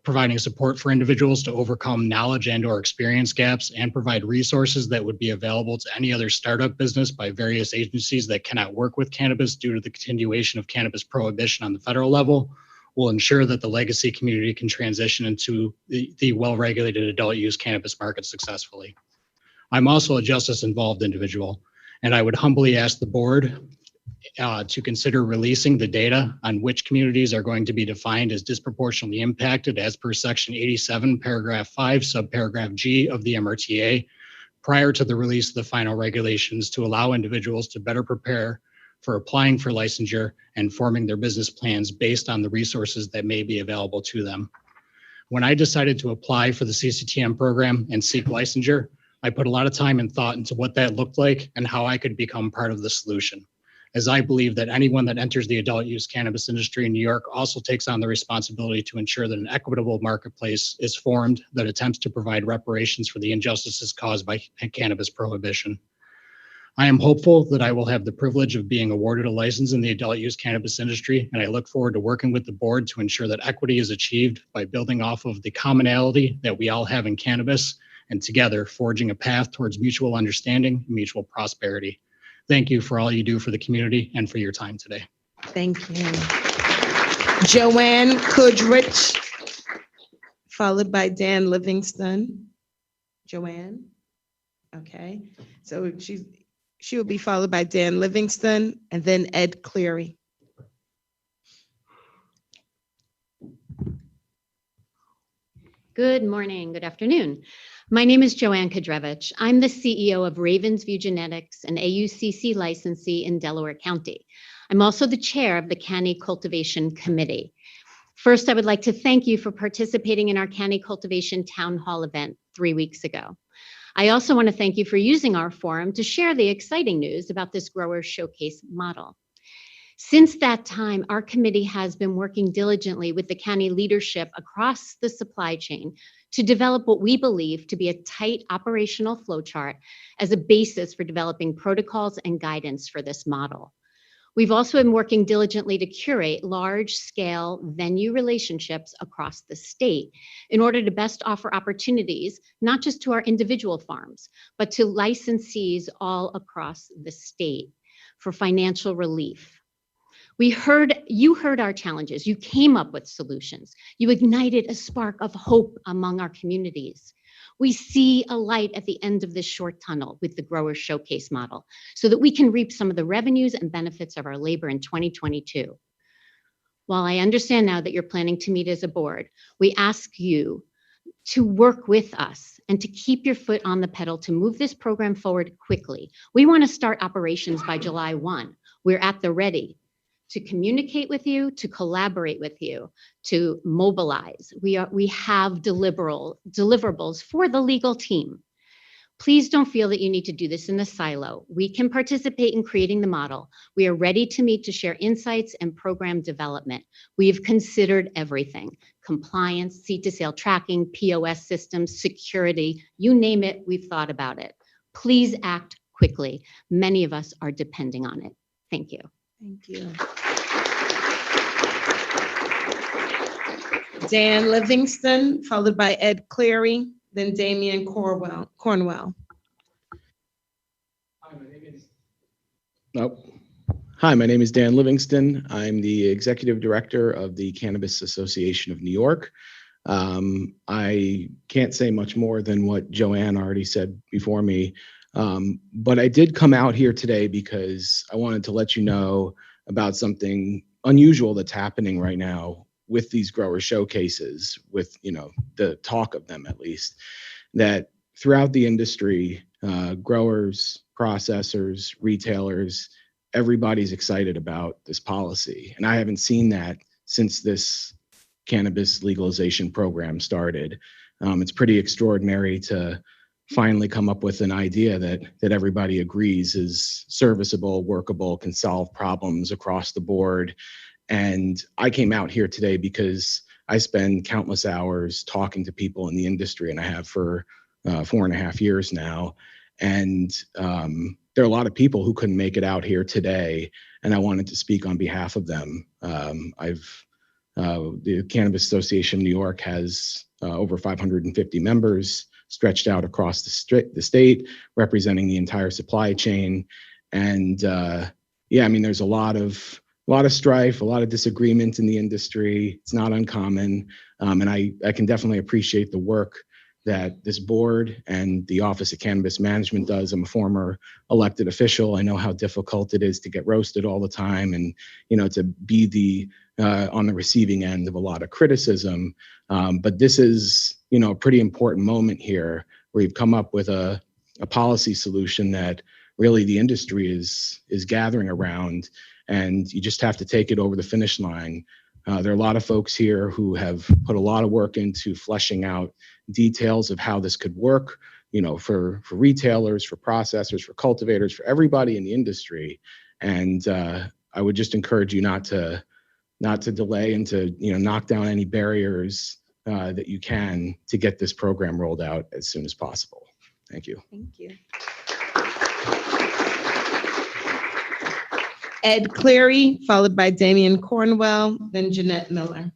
providing support for individuals to overcome knowledge and or experience gaps and provide resources that would be available to any other startup business by various agencies that cannot work with cannabis due to the continuation of cannabis prohibition on the federal level will ensure that the legacy community can transition into the well-regulated adult use cannabis market successfully. I'm also a justice involved individual, and I would humbly ask the board to consider releasing the data on which communities are going to be defined as disproportionately impacted as per section 87, paragraph 5, subparagraph G of the MRTA prior to the release of the final regulations to allow individuals to better prepare for applying for licensure and forming their business plans based on the resources that may be available to them. When I decided to apply for the CCTM program and seek licensure, I put a lot of time and thought into what that looked like and how I could become part of the solution, as I believe that anyone that enters the adult use cannabis industry in New York also takes on the responsibility to ensure that an equitable marketplace is formed that attempts to provide reparations for the injustices caused by cannabis prohibition. I am hopeful that I will have the privilege of being awarded a license in the adult use cannabis industry, and I look forward to working with the board to ensure that equity is achieved by building off of the commonality that we all have in cannabis and together forging a path towards mutual understanding and mutual prosperity. Thank you for all you do for the community and for your time today. Thank you. Joanne Kudrich, followed by Dan Livingston. Joanne? Okay, so she will be followed by Dan Livingston and then Ed Cleary. Good morning, good afternoon. My name is Joanne Kudrich. I'm the CEO of Ravensview Genetics, an AUCC licensee in Delaware County. I'm also the chair of the Canny Cultivation Committee. First, I would like to thank you for participating in our Canny Cultivation Town Hall event 3 weeks ago. I also want to thank you for using our forum to share the exciting news about this grower showcase model. Since that time, our committee has been working diligently with the county leadership across the supply chain to develop what we believe to be a tight operational flowchart as a basis for developing protocols and guidance for this model. We've also been working diligently to curate large-scale venue relationships across the state in order to best offer opportunities, not just to our individual farms, but to licensees all across the state for financial relief. You heard our challenges. You came up with solutions. You ignited a spark of hope among our communities. We see a light at the end of this short tunnel with the grower showcase model so that we can reap some of the revenues and benefits of our labor in 2022. While I understand now that you're planning to meet as a board, we ask you to work with us and to keep your foot on the pedal to move this program forward quickly. We want to start operations by July 1. We're at the ready. to communicate with you, to collaborate with you, to mobilize. We have deliverables for the legal team. Please don't feel that you need to do this in a silo. We can participate in creating the model. We are ready to meet to share insights and program development. We have considered everything: compliance, seat to sale tracking, POS systems, security, you name it, we've thought about it. Please act quickly. Many of us are depending on it. Thank you. Thank you. Dan Livingston, followed by Ed Cleary, then Damian Cornwell. Nope. Hi, my name is Dan Livingston. I'm the Executive Director of the Cannabis Association of New York. I can't say much more than what Joanne already said before me, but I did come out here today because I wanted to let you know about something unusual that's happening right now with these grower showcases, with, you know, the talk of them at least, that throughout the industry, growers, processors, retailers, everybody's excited about this policy. And I haven't seen that since this cannabis legalization program started. It's pretty extraordinary to finally come up with an idea that everybody agrees is serviceable, workable, can solve problems across the board. And I came out here today because I spend countless hours talking to people in the industry, and I have for 4.5 years now. And there are a lot of people who couldn't make it out here today, and I wanted to speak on behalf of them. The Cannabis Association of New York has over 550 members stretched out across the state, representing the entire supply chain. And yeah, I mean, there's a lot of strife, a lot of disagreement in the industry. It's not uncommon. And I can definitely appreciate the work that this board and the Office of Cannabis Management does. I'm a former elected official. I know how difficult it is to get roasted all the time, and, you know, to be on the receiving end of a lot of criticism. But this is, you know, a pretty important moment here where you've come up with a policy solution that really the industry is gathering around, and you just have to take it over the finish line. There are a lot of folks here who have put a lot of work into fleshing out details of how this could work, you know, for retailers, for processors, for cultivators, for everybody in the industry. And I would just encourage you not to delay and to, you know, knock down any barriers that you can to get this program rolled out as soon as possible. Thank you. Thank you. Ed Cleary, followed by Damian Cornwell, then Jeanette Miller.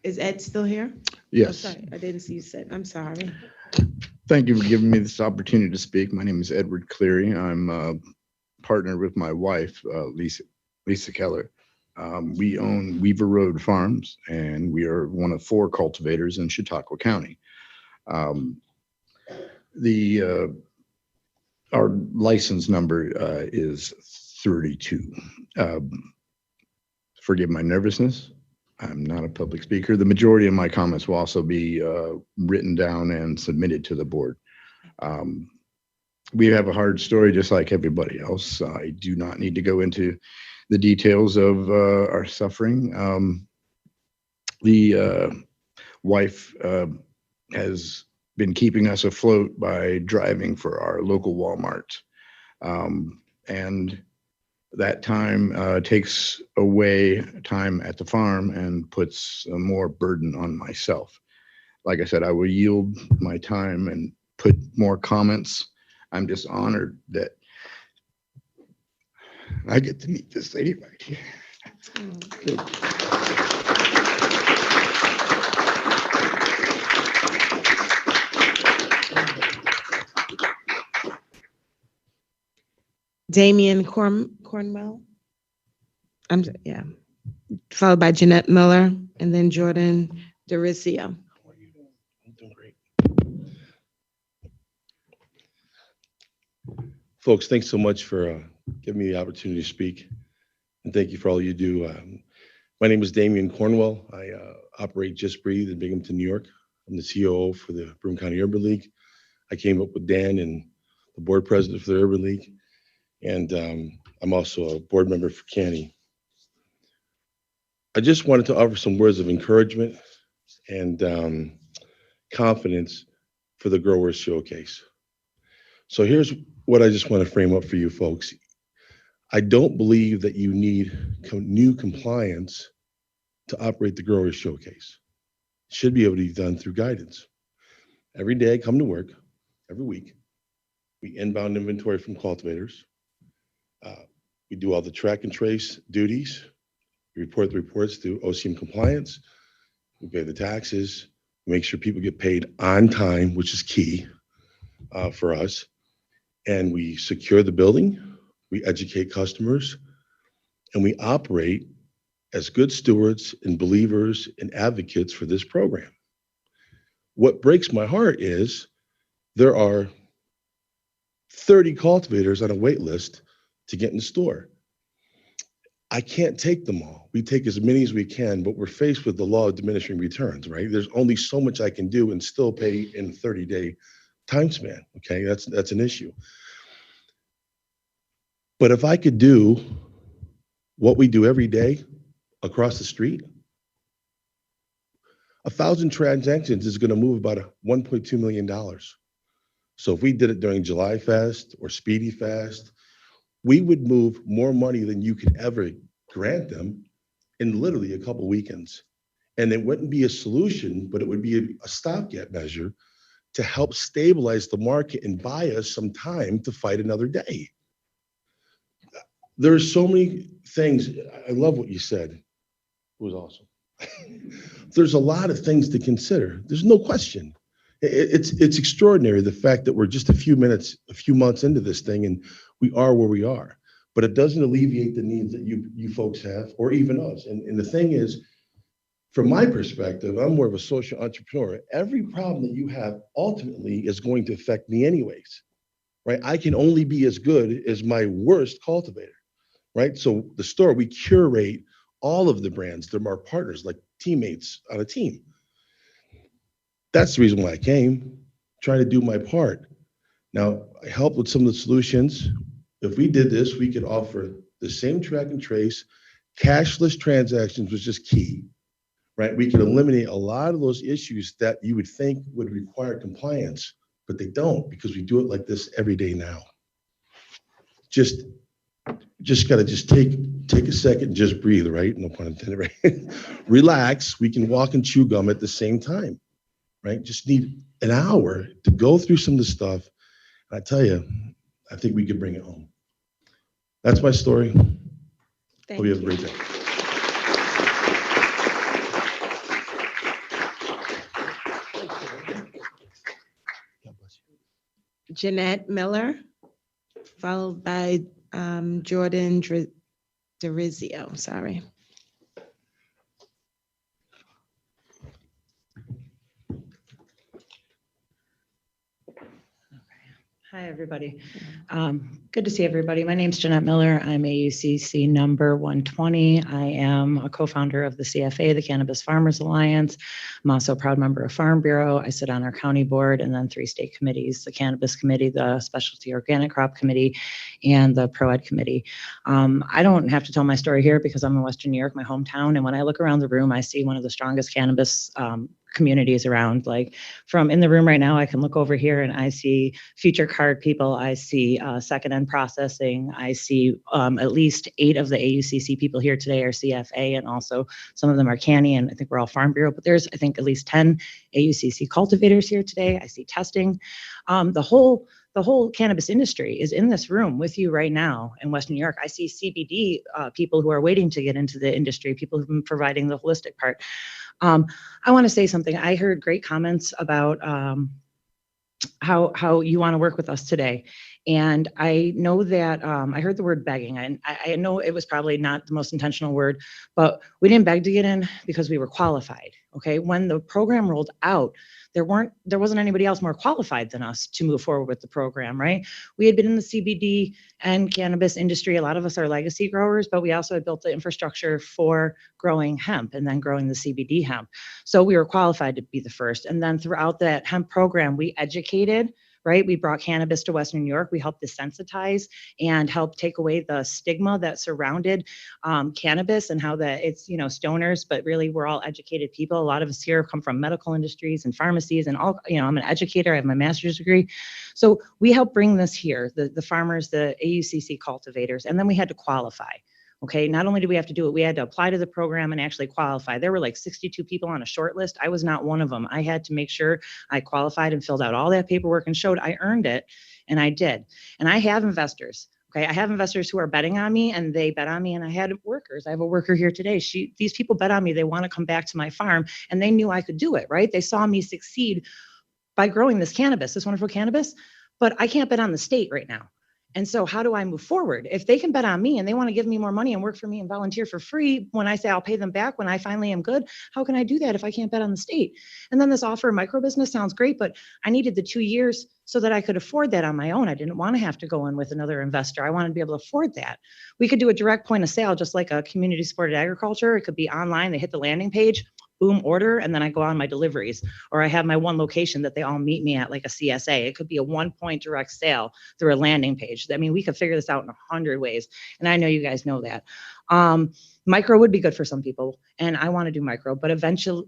Is Ed still here? Yes. Oh, sorry, I didn't see you said. I'm sorry. Thank you for giving me this opportunity to speak. My name is Edward Cleary. I'm partnered with my wife, Lisa Keller. We own Weaver Road Farms, and we are one of 4 cultivators in Chautauqua County. Our license number is 32. Forgive my nervousness. I'm not a public speaker. The majority of my comments will also be written down and submitted to the board. We have a hard story just like everybody else. I do not need to go into the details of our suffering. The wife has been keeping us afloat by driving for our local Walmart. And that time takes away time at the farm and puts more burden on myself. Like I said, I will yield my time and put more comments. I'm just honored that I get to meet this lady right here. Damian Cornwell. Yeah. Followed by Jeanette Miller, and then Jordan Dericia. Folks, thanks so much for giving me the opportunity to speak, and thank you for all you do. My name is Damian Cornwell. I operate Just Breathe in Binghamton, New York. I'm the COO for the Broome County Urban League. I came up with Dan and the board president for the Urban League. and I'm also a board member for Canny. I just wanted to offer some words of encouragement and confidence for the Growers Showcase. So here's what I just want to frame up for you folks. I don't believe that you need new compliance to operate the Growers Showcase. It should be able to be done through guidance. Every day I come to work, every week, we inbound inventory from cultivators. We do all the track and trace duties. We report the reports through OCM compliance. We pay the taxes. We make sure people get paid on time, which is key for us. And we secure the building. We educate customers. And we operate as good stewards and believers and advocates for this program. What breaks my heart is there are 30 cultivators on a wait list to get in the store. I can't take them all. We take as many as we can, but we're faced with the law of diminishing returns, right? There's only so much I can do and still pay in a 30-day time span, okay? That's an issue. But if I could do what we do every day across the street, 1,000 transactions is gonna move about $1.2 million. So if we did it during July Fest or Speedy Fest, we would move more money than you could ever grant them in literally a couple weekends. And it wouldn't be a solution, but it would be a stopgap measure to help stabilize the market and buy us some time to fight another day. There are so many things. I love what you said. It was awesome. There's a lot of things to consider. There's no question. It's extraordinary, the fact that we're just a few months into this thing and we are where we are, but it doesn't alleviate the needs that you folks have, or even us. And the thing is, from my perspective, I'm more of a social entrepreneur. Every problem that you have ultimately is going to affect me anyways, right? I can only be as good as my worst cultivator, right? So the store, we curate all of the brands. They're our partners, like teammates on a team. That's the reason why I came, trying to do my part. Now, I helped with some of the solutions. If we did this, we could offer the same track and trace. Cashless transactions was just key, right? We could eliminate a lot of those issues that you would think would require compliance, but they don't, because we do it like this every day now. Just gotta take a second and just breathe, right? No pun intended, right? Relax. We can walk and chew gum at the same time, right? Just need an hour to go through some of the stuff. I tell you, I think we could bring it home. That's my story. Hope you have a great day. Jeanette Miller, followed by Jordan DeRizio, sorry. Hi, everybody. Good to see everybody. My name's Jeanette Miller. I'm AUCC number 120. I am a co-founder of the CFA, the Cannabis Farmers Alliance. I'm also a proud member of Farm Bureau. I sit on our county board and then 3 state committees, the Cannabis Committee, the Specialty Organic Crop Committee, and the Pro Ed Committee. I don't have to tell my story here because I'm in Western New York, my hometown. And when I look around the room, I see one of the strongest cannabis communities around. Like from in the room right now, I can look over here and I see future card people. I see second end processing. I see at least 8 of the AUCC people here today are CFA, and also some of them are Canny, and I think we're all Farm Bureau, but there's, I think, at least 10 AUCC cultivators here today. I see testing. The whole cannabis industry is in this room with you right now in Western New York. I see CBD people who are waiting to get into the industry, people who've been providing the holistic part. I want to say something. I heard great comments about how you want to work with us today. And I know that I heard the word begging, and I know it was probably not the most intentional word, but we didn't beg to get in because we were qualified. Okay. When the program rolled out, there wasn't anybody else more qualified than us to move forward with the program, right? We had been in the CBD and cannabis industry. A lot of us are legacy growers, but we also had built the infrastructure for growing hemp and then growing the CBD hemp. So we were qualified to be the first. And then throughout that hemp program, we educated, right? We brought cannabis to Western New York. We helped desensitize and help take away the stigma that surrounded cannabis and how that it's, stoners, but really we're all educated people. A lot of us here come from medical industries and pharmacies and all, I'm an educator. I have my master's degree. So we helped bring this here, the farmers, the AUCC cultivators, and then we had to qualify. Okay, not only do we have to do it, we had to apply to the program and actually qualify. There were like 62 people on a short list. I was not one of them. I had to make sure I qualified and filled out all that paperwork and showed I earned it, and I did. And I have investors. Okay, I have investors who are betting on me, and they bet on me, and I had workers. I have a worker here today. These people bet on me. They want to come back to my farm, and they knew I could do it, right? They saw me succeed by growing this cannabis, this wonderful cannabis, but I can't bet on the state right now. And so how do I move forward? If they can bet on me and they want to give me more money and work for me and volunteer for free, when I say I'll pay them back when I finally am good, how can I do that if I can't bet on the state? And then this offer of micro business sounds great, but I needed the 2 years so that I could afford that on my own. I didn't want to have to go in with another investor. I wanted to be able to afford that. We could do a direct point of sale, just like a community supported agriculture. It could be online. They hit the landing page, boom, order, and then I go on my deliveries. Or I have my one location that they all meet me at, like a CSA. It could be a 1-point direct sale through a landing page. I mean, we could figure this out in 100 ways. And I know you guys know that. Micro would be good for some people, and I want to do micro, but eventually,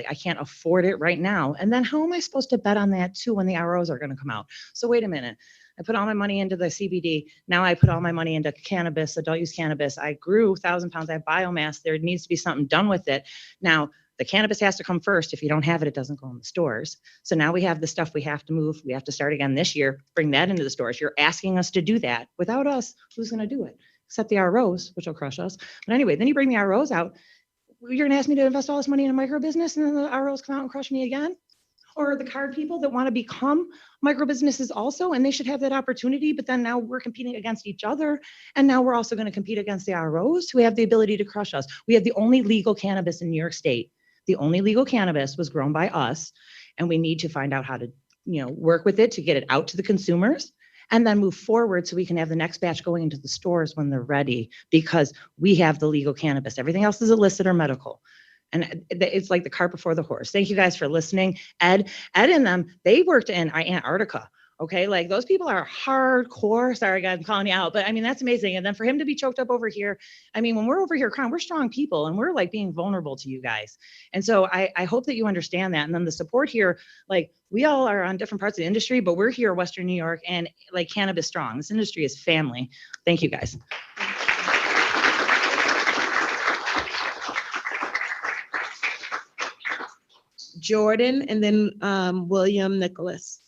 I can't afford it right now. And then how am I supposed to bet on that too when the ROs are going to come out? So wait a minute. I put all my money into the CBD. Now I put all my money into cannabis, adult use cannabis. I grew 1,000 pounds. I have biomass. There needs to be something done with it. Now, the cannabis has to come first. If you don't have it, it doesn't go in the stores. So now we have the stuff we have to move. We have to start again this year, bring that into the stores. You're asking us to do that. Without us, who's going to do it? Except the ROs, which will crush us. But anyway, then you bring the ROs out. You're going to ask me to invest all this money in a micro business, and then the ROs come out and crush me again? Or the card people that want to become micro businesses also, and they should have that opportunity, but then now we're competing against each other. And now we're also going to compete against the ROs who have the ability to crush us. We have the only legal cannabis in New York State. The only legal cannabis was grown by us, and we need to find out how to, work with it to get it out to the consumers and then move forward so we can have the next batch going into the stores when they're ready, because we have the legal cannabis. Everything else is illicit or medical. And it's like the cart before the horse. Thank you guys for listening. Ed and them, they worked in Antarctica. Okay, like those people are hardcore. Sorry, guys, I'm calling you out, but I mean, that's amazing. And then for him to be choked up over here, I mean, when we're over here crying, we're strong people and we're like being vulnerable to you guys. And so I hope that you understand that. And then the support here, like we all are on different parts of the industry, but we're here in Western New York and like cannabis strong. This industry is family. Thank you guys. Jordan, and then William Nicholas.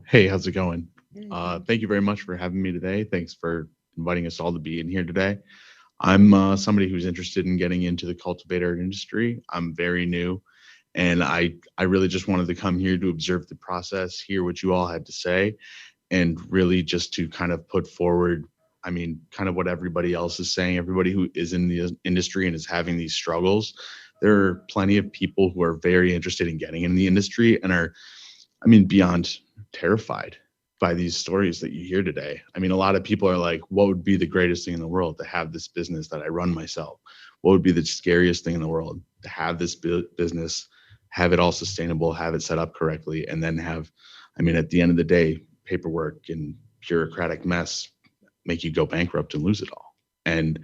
Hey, how's it going? Thank you very much for having me today. Thanks for inviting us all to be in here today. I'm somebody who's interested in getting into the cultivator industry. I'm very new, and I really just wanted to come here to observe the process, hear what you all had to say, and really just to kind of put forward, I mean, kind of what everybody else is saying, everybody who is in the industry and is having these struggles. There are plenty of people who are very interested in getting in the industry and are, I mean, beyond terrified by these stories that you hear today. I mean, a lot of people are like, what would be the greatest thing in the world? To have this business that I run myself? What would be the scariest thing in the world? To have this business, have it all sustainable, have it set up correctly, and then have, I mean, at the end of the day, paperwork and bureaucratic mess make you go bankrupt and lose it all. And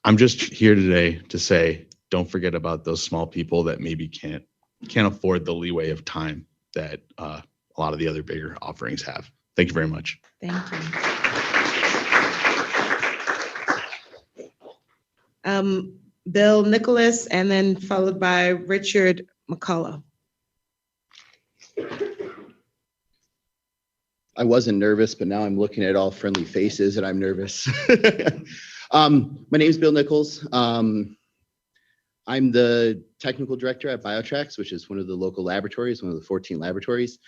I'm just here today to say, don't forget about those small people that maybe can't afford the leeway of time that a lot of the other bigger offerings have. Thank you very much. Thank you. Bill Nicholas, and then followed by Richard McCullough. I wasn't nervous, but now I'm looking at all friendly faces and I'm nervous. My name is Bill Nichols. I'm the technical director at BioTrax, which is one of the local laboratories, one of the 14 laboratories.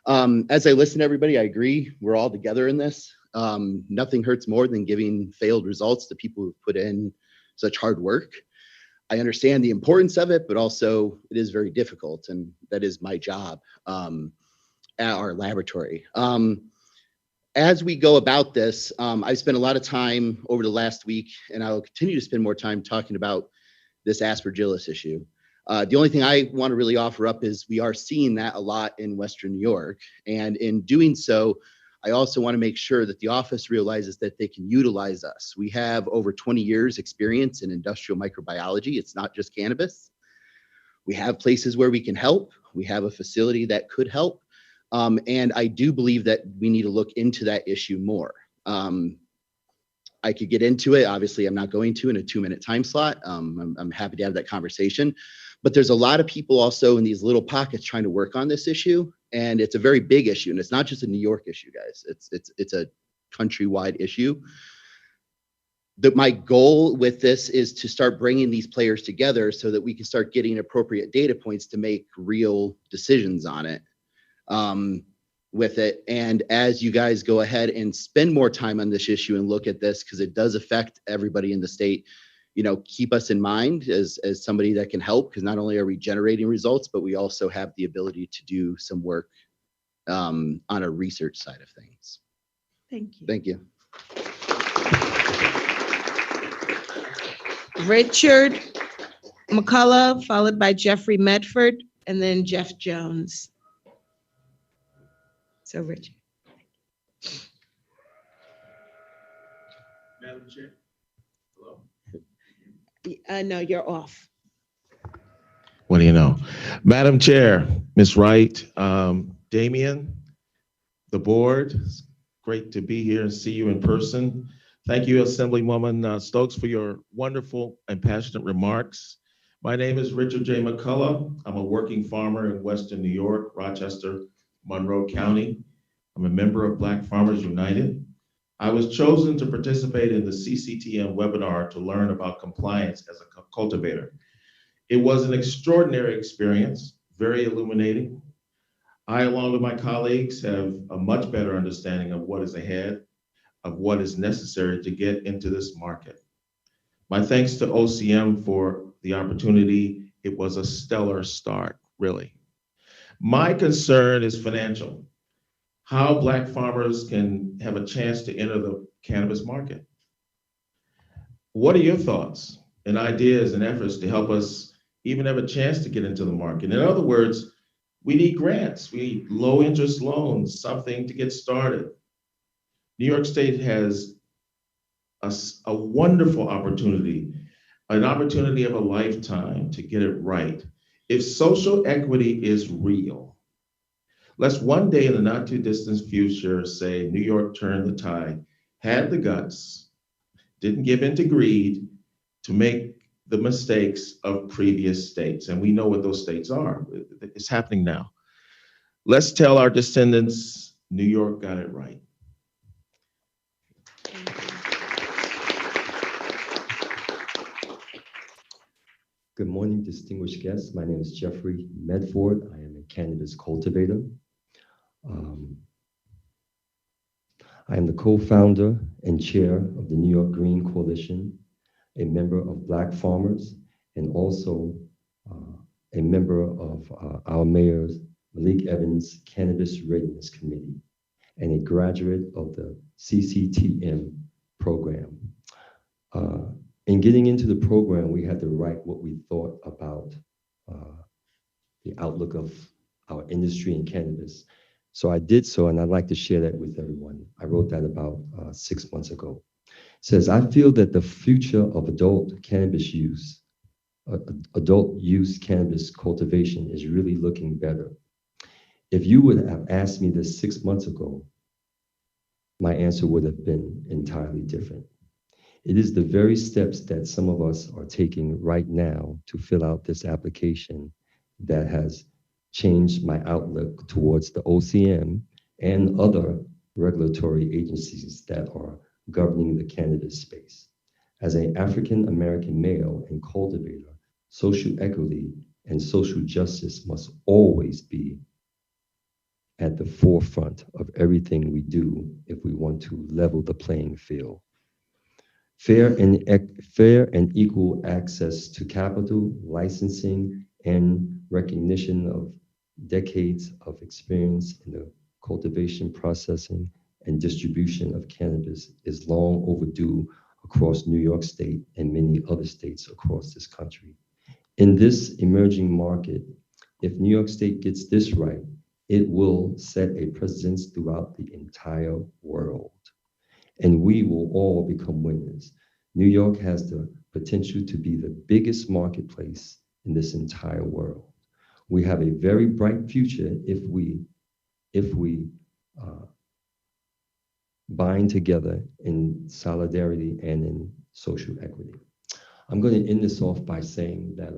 As I listen to everybody, I agree. We're all together in this. Nothing hurts more than giving failed results to people who've put in such hard work. I understand the importance of it, but also it is very difficult, and that is my job at our laboratory. As we go about this, I've spent a lot of time over the last week, and I'll continue to spend more time talking about this aspergillus issue. The only thing I want to really offer up is we are seeing that a lot in Western New York. And in doing so, I also want to make sure that the office realizes that they can utilize us. We have over 20 years experience in industrial microbiology. It's not just cannabis. We have places where we can help. We have a facility that could help. And I do believe that we need to look into that issue more. I could get into it. Obviously, I'm not going to in a 2-minute time slot. I'm happy to have that conversation. But there's a lot of people also in these little pockets trying to work on this issue. And it's a very big issue. And it's not just a New York issue, guys. It's a countrywide issue. My goal with this is to start bringing these players together so that we can start getting appropriate data points to make real decisions on it. With it. And as you guys go ahead and spend more time on this issue and look at this, because it does affect everybody in the state, keep us in mind as somebody that can help, because not only are we generating results, but we also have the ability to do some work on a research side of things. Thank you. Thank you. Richard McCullough, followed by Jeffrey Medford, and then Jeff Jones. So Richard. Madam Chair. Hello. No, you're off. What do you know? Madam Chair, Ms. Wright, Damian, the board, it's great to be here and see you in person. Thank you, Assemblywoman Stokes, for your wonderful and passionate remarks. My name is Richard J. McCullough. I'm a working farmer in Western New York, Rochester, Monroe County. I'm a member of Black Farmers United. I was chosen to participate in the CCTM webinar to learn about compliance as a cultivator. It was an extraordinary experience, very illuminating. I, along with my colleagues, have a much better understanding of what is ahead, of what is necessary to get into this market. My thanks to OCM for the opportunity. It was a stellar start, really. My concern is financial. How Black farmers can have a chance to enter the cannabis market. What are your thoughts and ideas and efforts to help us even have a chance to get into the market? In other words, we need grants, we need low interest loans, something to get started. New York State has a wonderful opportunity, an opportunity of a lifetime to get it right. If social equity is real, let's one day in the not too distant future say New York turned the tide, had the guts, didn't give in to greed to make the mistakes of previous states. And we know what those states are. It's happening now. Let's tell our descendants, New York got it right. Good morning, distinguished guests. My name is Jeffrey Medford. I am a cannabis cultivator. I am the co-founder and chair of the New York Green Coalition, a member of Black Farmers, and also a member of our mayor's Malik Evans Cannabis Readiness Committee, and a graduate of the CCTM program. In getting into the program, we had to write what we thought about the outlook of our industry in cannabis. So I did so, and I'd like to share that with everyone. I wrote that about 6 months ago. It says, I feel that the future of adult cannabis use, adult use cannabis cultivation is really looking better. If you would have asked me this 6 months ago, my answer would have been entirely different. It is the very steps that some of us are taking right now to fill out this application that has changed my outlook towards the OCM and other regulatory agencies that are governing the cannabis space. As an African-American male and cultivator, social equity and social justice must always be at the forefront of everything we do if we want to level the playing field. Fair and equal access to capital, licensing, and recognition of decades of experience in the cultivation, processing, and distribution of cannabis is long overdue across New York State and many other states across this country. In this emerging market, if New York State gets this right, it will set a precedence throughout the entire world, and we will all become winners. New York has the potential to be the biggest marketplace in this entire world. We have a very bright future if we uh, bind together in solidarity and in social equity. I'm going to end this off by saying that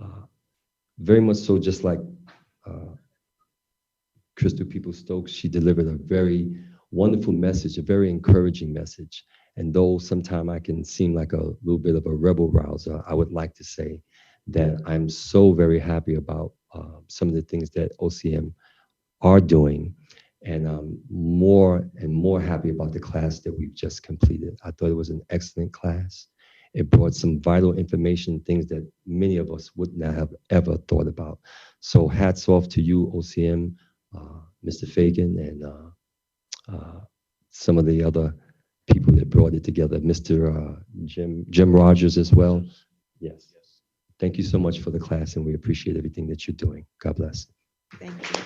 uh, very much so, just like uh, Crystal Peoples-Stokes, she delivered a very wonderful message, a very encouraging message. And though sometimes I can seem like a little bit of a rebel rouser, I would like to say that I'm so very happy about some of the things that OCM are doing. And I'm more and more happy about the class that we've just completed. I thought it was an excellent class. It brought some vital information, things that many of us would not have ever thought about. So hats off to you, OCM, Mr. Fagan, and some of the other people that brought it together, Mr. Jim Rogers as well. Yes. Thank you so much for the class, and we appreciate everything that you're doing. God bless. Thank you.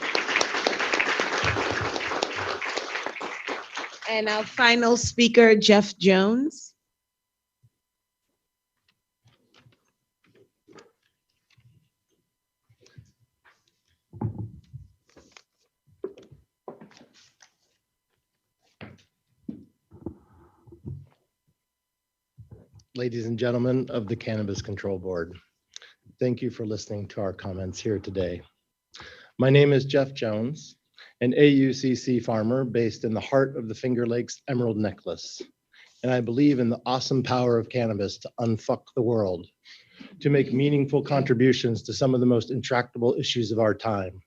And our final speaker, Jeff Jones. Ladies and gentlemen of the Cannabis Control Board, thank you for listening to our comments here today. My name is Jeff Jones, an AUCC farmer based in the heart of the Finger Lakes Emerald Necklace. And I believe in the awesome power of cannabis to unfuck the world, to make meaningful contributions to some of the most intractable issues of our time.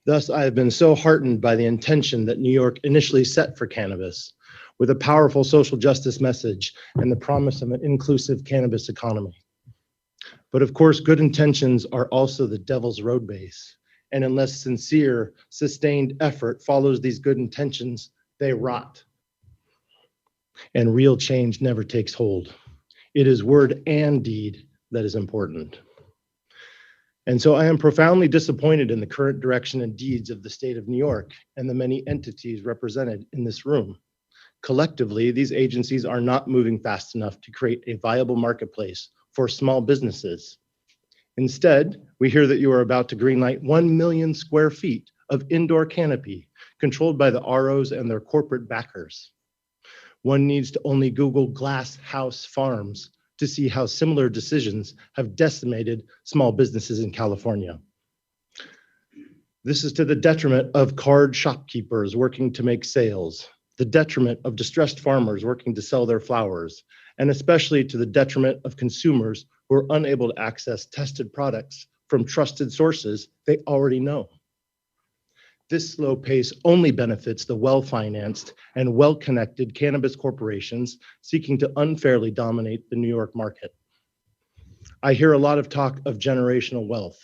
Thus, I have been so heartened by the intention that New York initially set for cannabis, with a powerful social justice message and the promise of an inclusive cannabis economy. But of course, good intentions are also the devil's road base. And unless sincere, sustained effort follows these good intentions, they rot. And real change never takes hold. It is word and deed that is important. And so I am profoundly disappointed in the current direction and deeds of the state of New York and the many entities represented in this room. Collectively, these agencies are not moving fast enough to create a viable marketplace for small businesses. Instead, we hear that you are about to greenlight 1 million square feet of indoor canopy controlled by the ROs and their corporate backers. One needs to only Google glass house farms to see how similar decisions have decimated small businesses in California. This is to the detriment of card shopkeepers working to make sales, the detriment of distressed farmers working to sell their flowers, and especially to the detriment of consumers who are unable to access tested products from trusted sources they already know. This slow pace only benefits the well-financed and well-connected cannabis corporations seeking to unfairly dominate the New York market. I hear a lot of talk of generational wealth.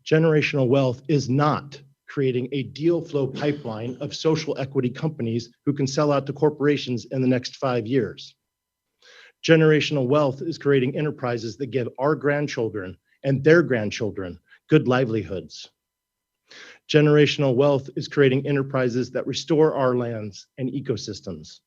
Generational wealth is not creating a deal flow pipeline of social equity companies who can sell out to corporations in the next 5 years. Generational wealth is creating enterprises that give our grandchildren and their grandchildren good livelihoods. Generational wealth is creating enterprises that restore our lands and ecosystems.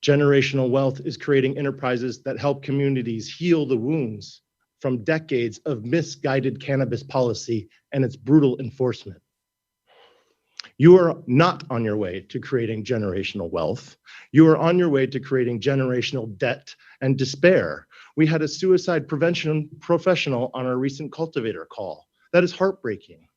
Generational wealth is creating enterprises that help communities heal the wounds from decades of misguided cannabis policy and its brutal enforcement. You are not on your way to creating generational wealth. You are on your way to creating generational debt and despair. We had a suicide prevention professional on our recent cultivator call. That is heartbreaking.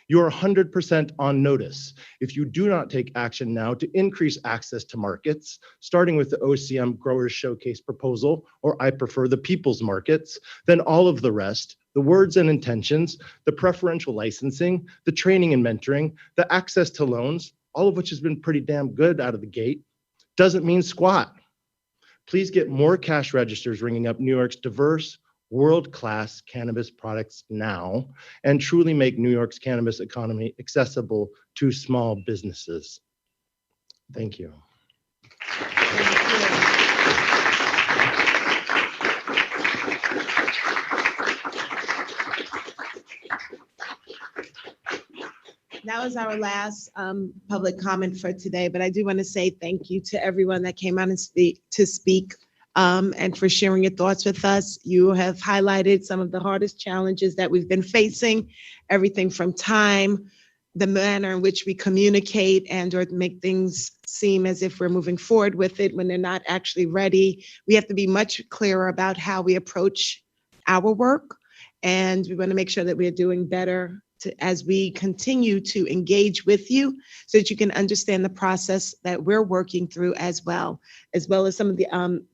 You are 100% on notice. If you do not take action now to increase access to markets, starting with the OCM Growers Showcase proposal, or I prefer the people's markets, then all of the rest, the words and intentions, the preferential licensing, the training and mentoring, the access to loans, all of which has been pretty damn good out of the gate, doesn't mean squat. Please get more cash registers ringing up New York's diverse, world-class cannabis products now, and truly make New York's cannabis economy accessible to small businesses. Thank you. That was our last public comment for today, but I do want to say thank you to everyone that came out and speak and for sharing your thoughts with us. You have highlighted some of the hardest challenges that we've been facing, everything from time, the manner in which we communicate and or make things seem as if we're moving forward with it when they're not actually ready. We have to be much clearer about how we approach our work, and we want to make sure that we're doing better as we continue to engage with you so that you can understand the process that we're working through as well as some of the I'm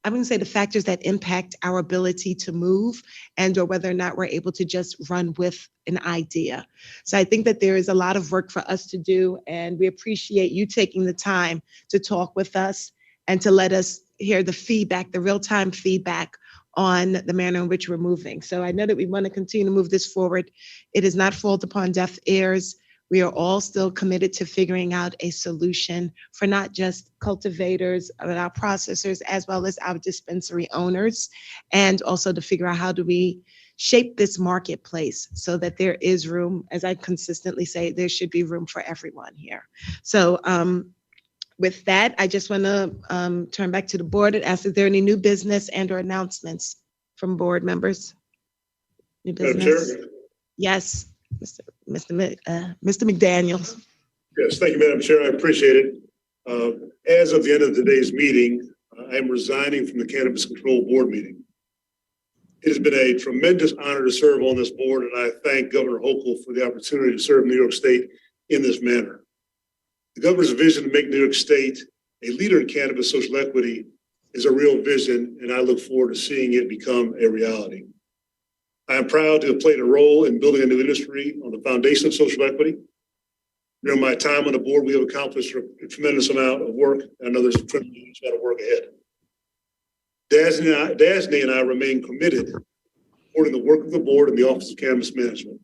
going to say the factors that impact our ability to move and or whether or not we're able to just run with an idea. So I think that there is a lot of work for us to do, and we appreciate you taking the time to talk with us and to let us hear the feedback, the real-time feedback on the manner in which we're moving. So I know that we want to continue to move this forward. It is not fault upon deaf ears. We are all still committed to figuring out a solution for not just cultivators, but our processors, as well as our dispensary owners, and also to figure out how do we shape this marketplace so that there is room, as I consistently say, there should be room for everyone here. So with that, I just want to turn back to the board and ask if there are any new business and or announcements from board members. New business? Yes, Mr. McDaniels. Yes, thank you, Madam Chair. I appreciate it. As of the end of today's meeting, I am resigning from the Cannabis Control Board meeting. It has been a tremendous honor to serve on this board, and I thank Governor Hochul for the opportunity to serve New York State in this manner. The governor's vision to make New York State a leader in cannabis social equity is a real vision, and I look forward to seeing it become a reality. I am proud to have played a role in building a new industry on the foundation of social equity. During my time on the board, we have accomplished a tremendous amount of work, and I know there's a tremendous amount of work ahead. DASNY and I remain committed to supporting the work of the board and the Office of Cannabis Management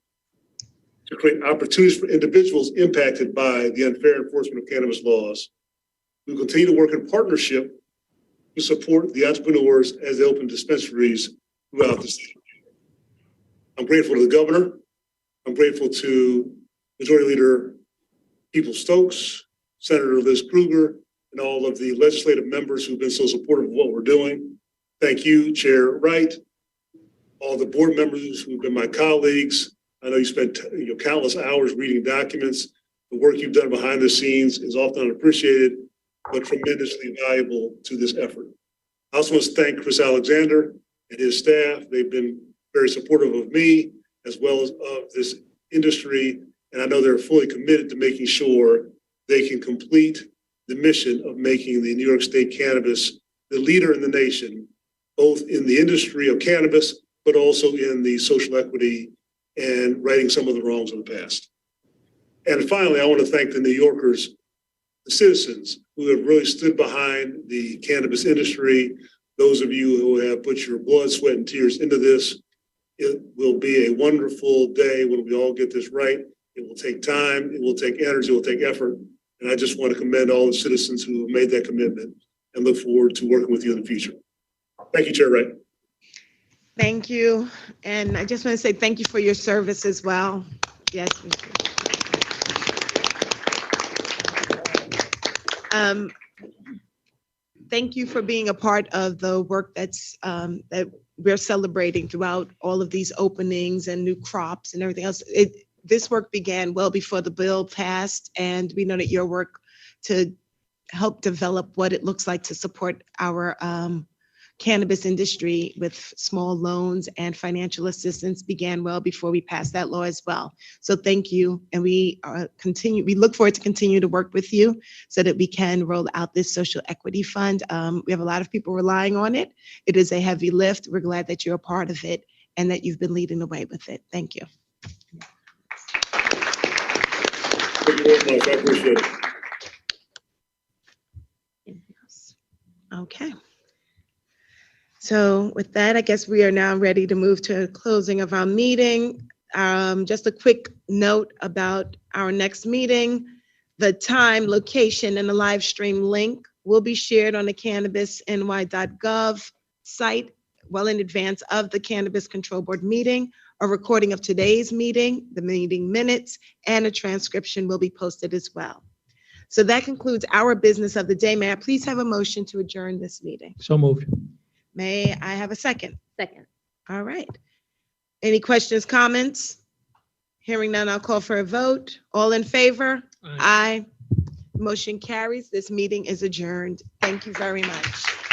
to create opportunities for individuals impacted by the unfair enforcement of cannabis laws. We will continue to work in partnership to support the entrepreneurs as they open dispensaries throughout the state. I'm grateful to the governor. I'm grateful to Majority Leader Stokes, Senator Liz Krueger, and all of the legislative members who've been so supportive of what we're doing. Thank you, Chair Wright, all the board members who've been my colleagues. I know you spent countless hours reading documents. The work you've done behind the scenes is often unappreciated, but tremendously valuable to this effort. I also want to thank Chris Alexander and his staff. They've been very supportive of me as well as of this industry, and I know they're fully committed to making sure they can complete the mission of making the New York State cannabis the leader in the nation, both in the industry of cannabis, but also in the social equity and righting some of the wrongs of the past. And finally, I want to thank the New Yorkers, the citizens who have really stood behind the cannabis industry, those of you who have put your blood, sweat, and tears into this. It will be a wonderful day when we all get this right. It will take time, it will take energy, it will take effort. And I just want to commend all the citizens who have made that commitment and look forward to working with you in the future. Thank you, Chair Wright. Thank you. And I just want to say thank you for your service as well. Yes. Thank you for being a part of the work that's that we're celebrating throughout all of these openings and new crops and everything else. This work began well before the bill passed, and we know that your work to help develop what it looks like to support our cannabis industry with small loans and financial assistance began well before we passed that law as well. So thank you, and we look forward to continue to work with you so that we can roll out this social equity fund. We have a lot of people relying on it. It is a heavy lift. We're glad that you're a part of it and that you've been leading the way with it. Thank you. Thank you very much. I appreciate it. Okay. So with that, I guess we are now ready to move to a closing of our meeting. Just a quick note about our next meeting. The time, location, and the live stream link will be shared on the cannabisny.gov site well in advance of the Cannabis Control Board meeting A recording of today's meeting, the meeting minutes, and a transcription will be posted as well. So that concludes our business of the day. May I please have a motion to adjourn this meeting? So moved. May I have a second? Second. All right. Any questions, comments? Hearing none, I'll call for a vote. All in favor? Aye. Motion carries. This meeting is adjourned. Thank you very much.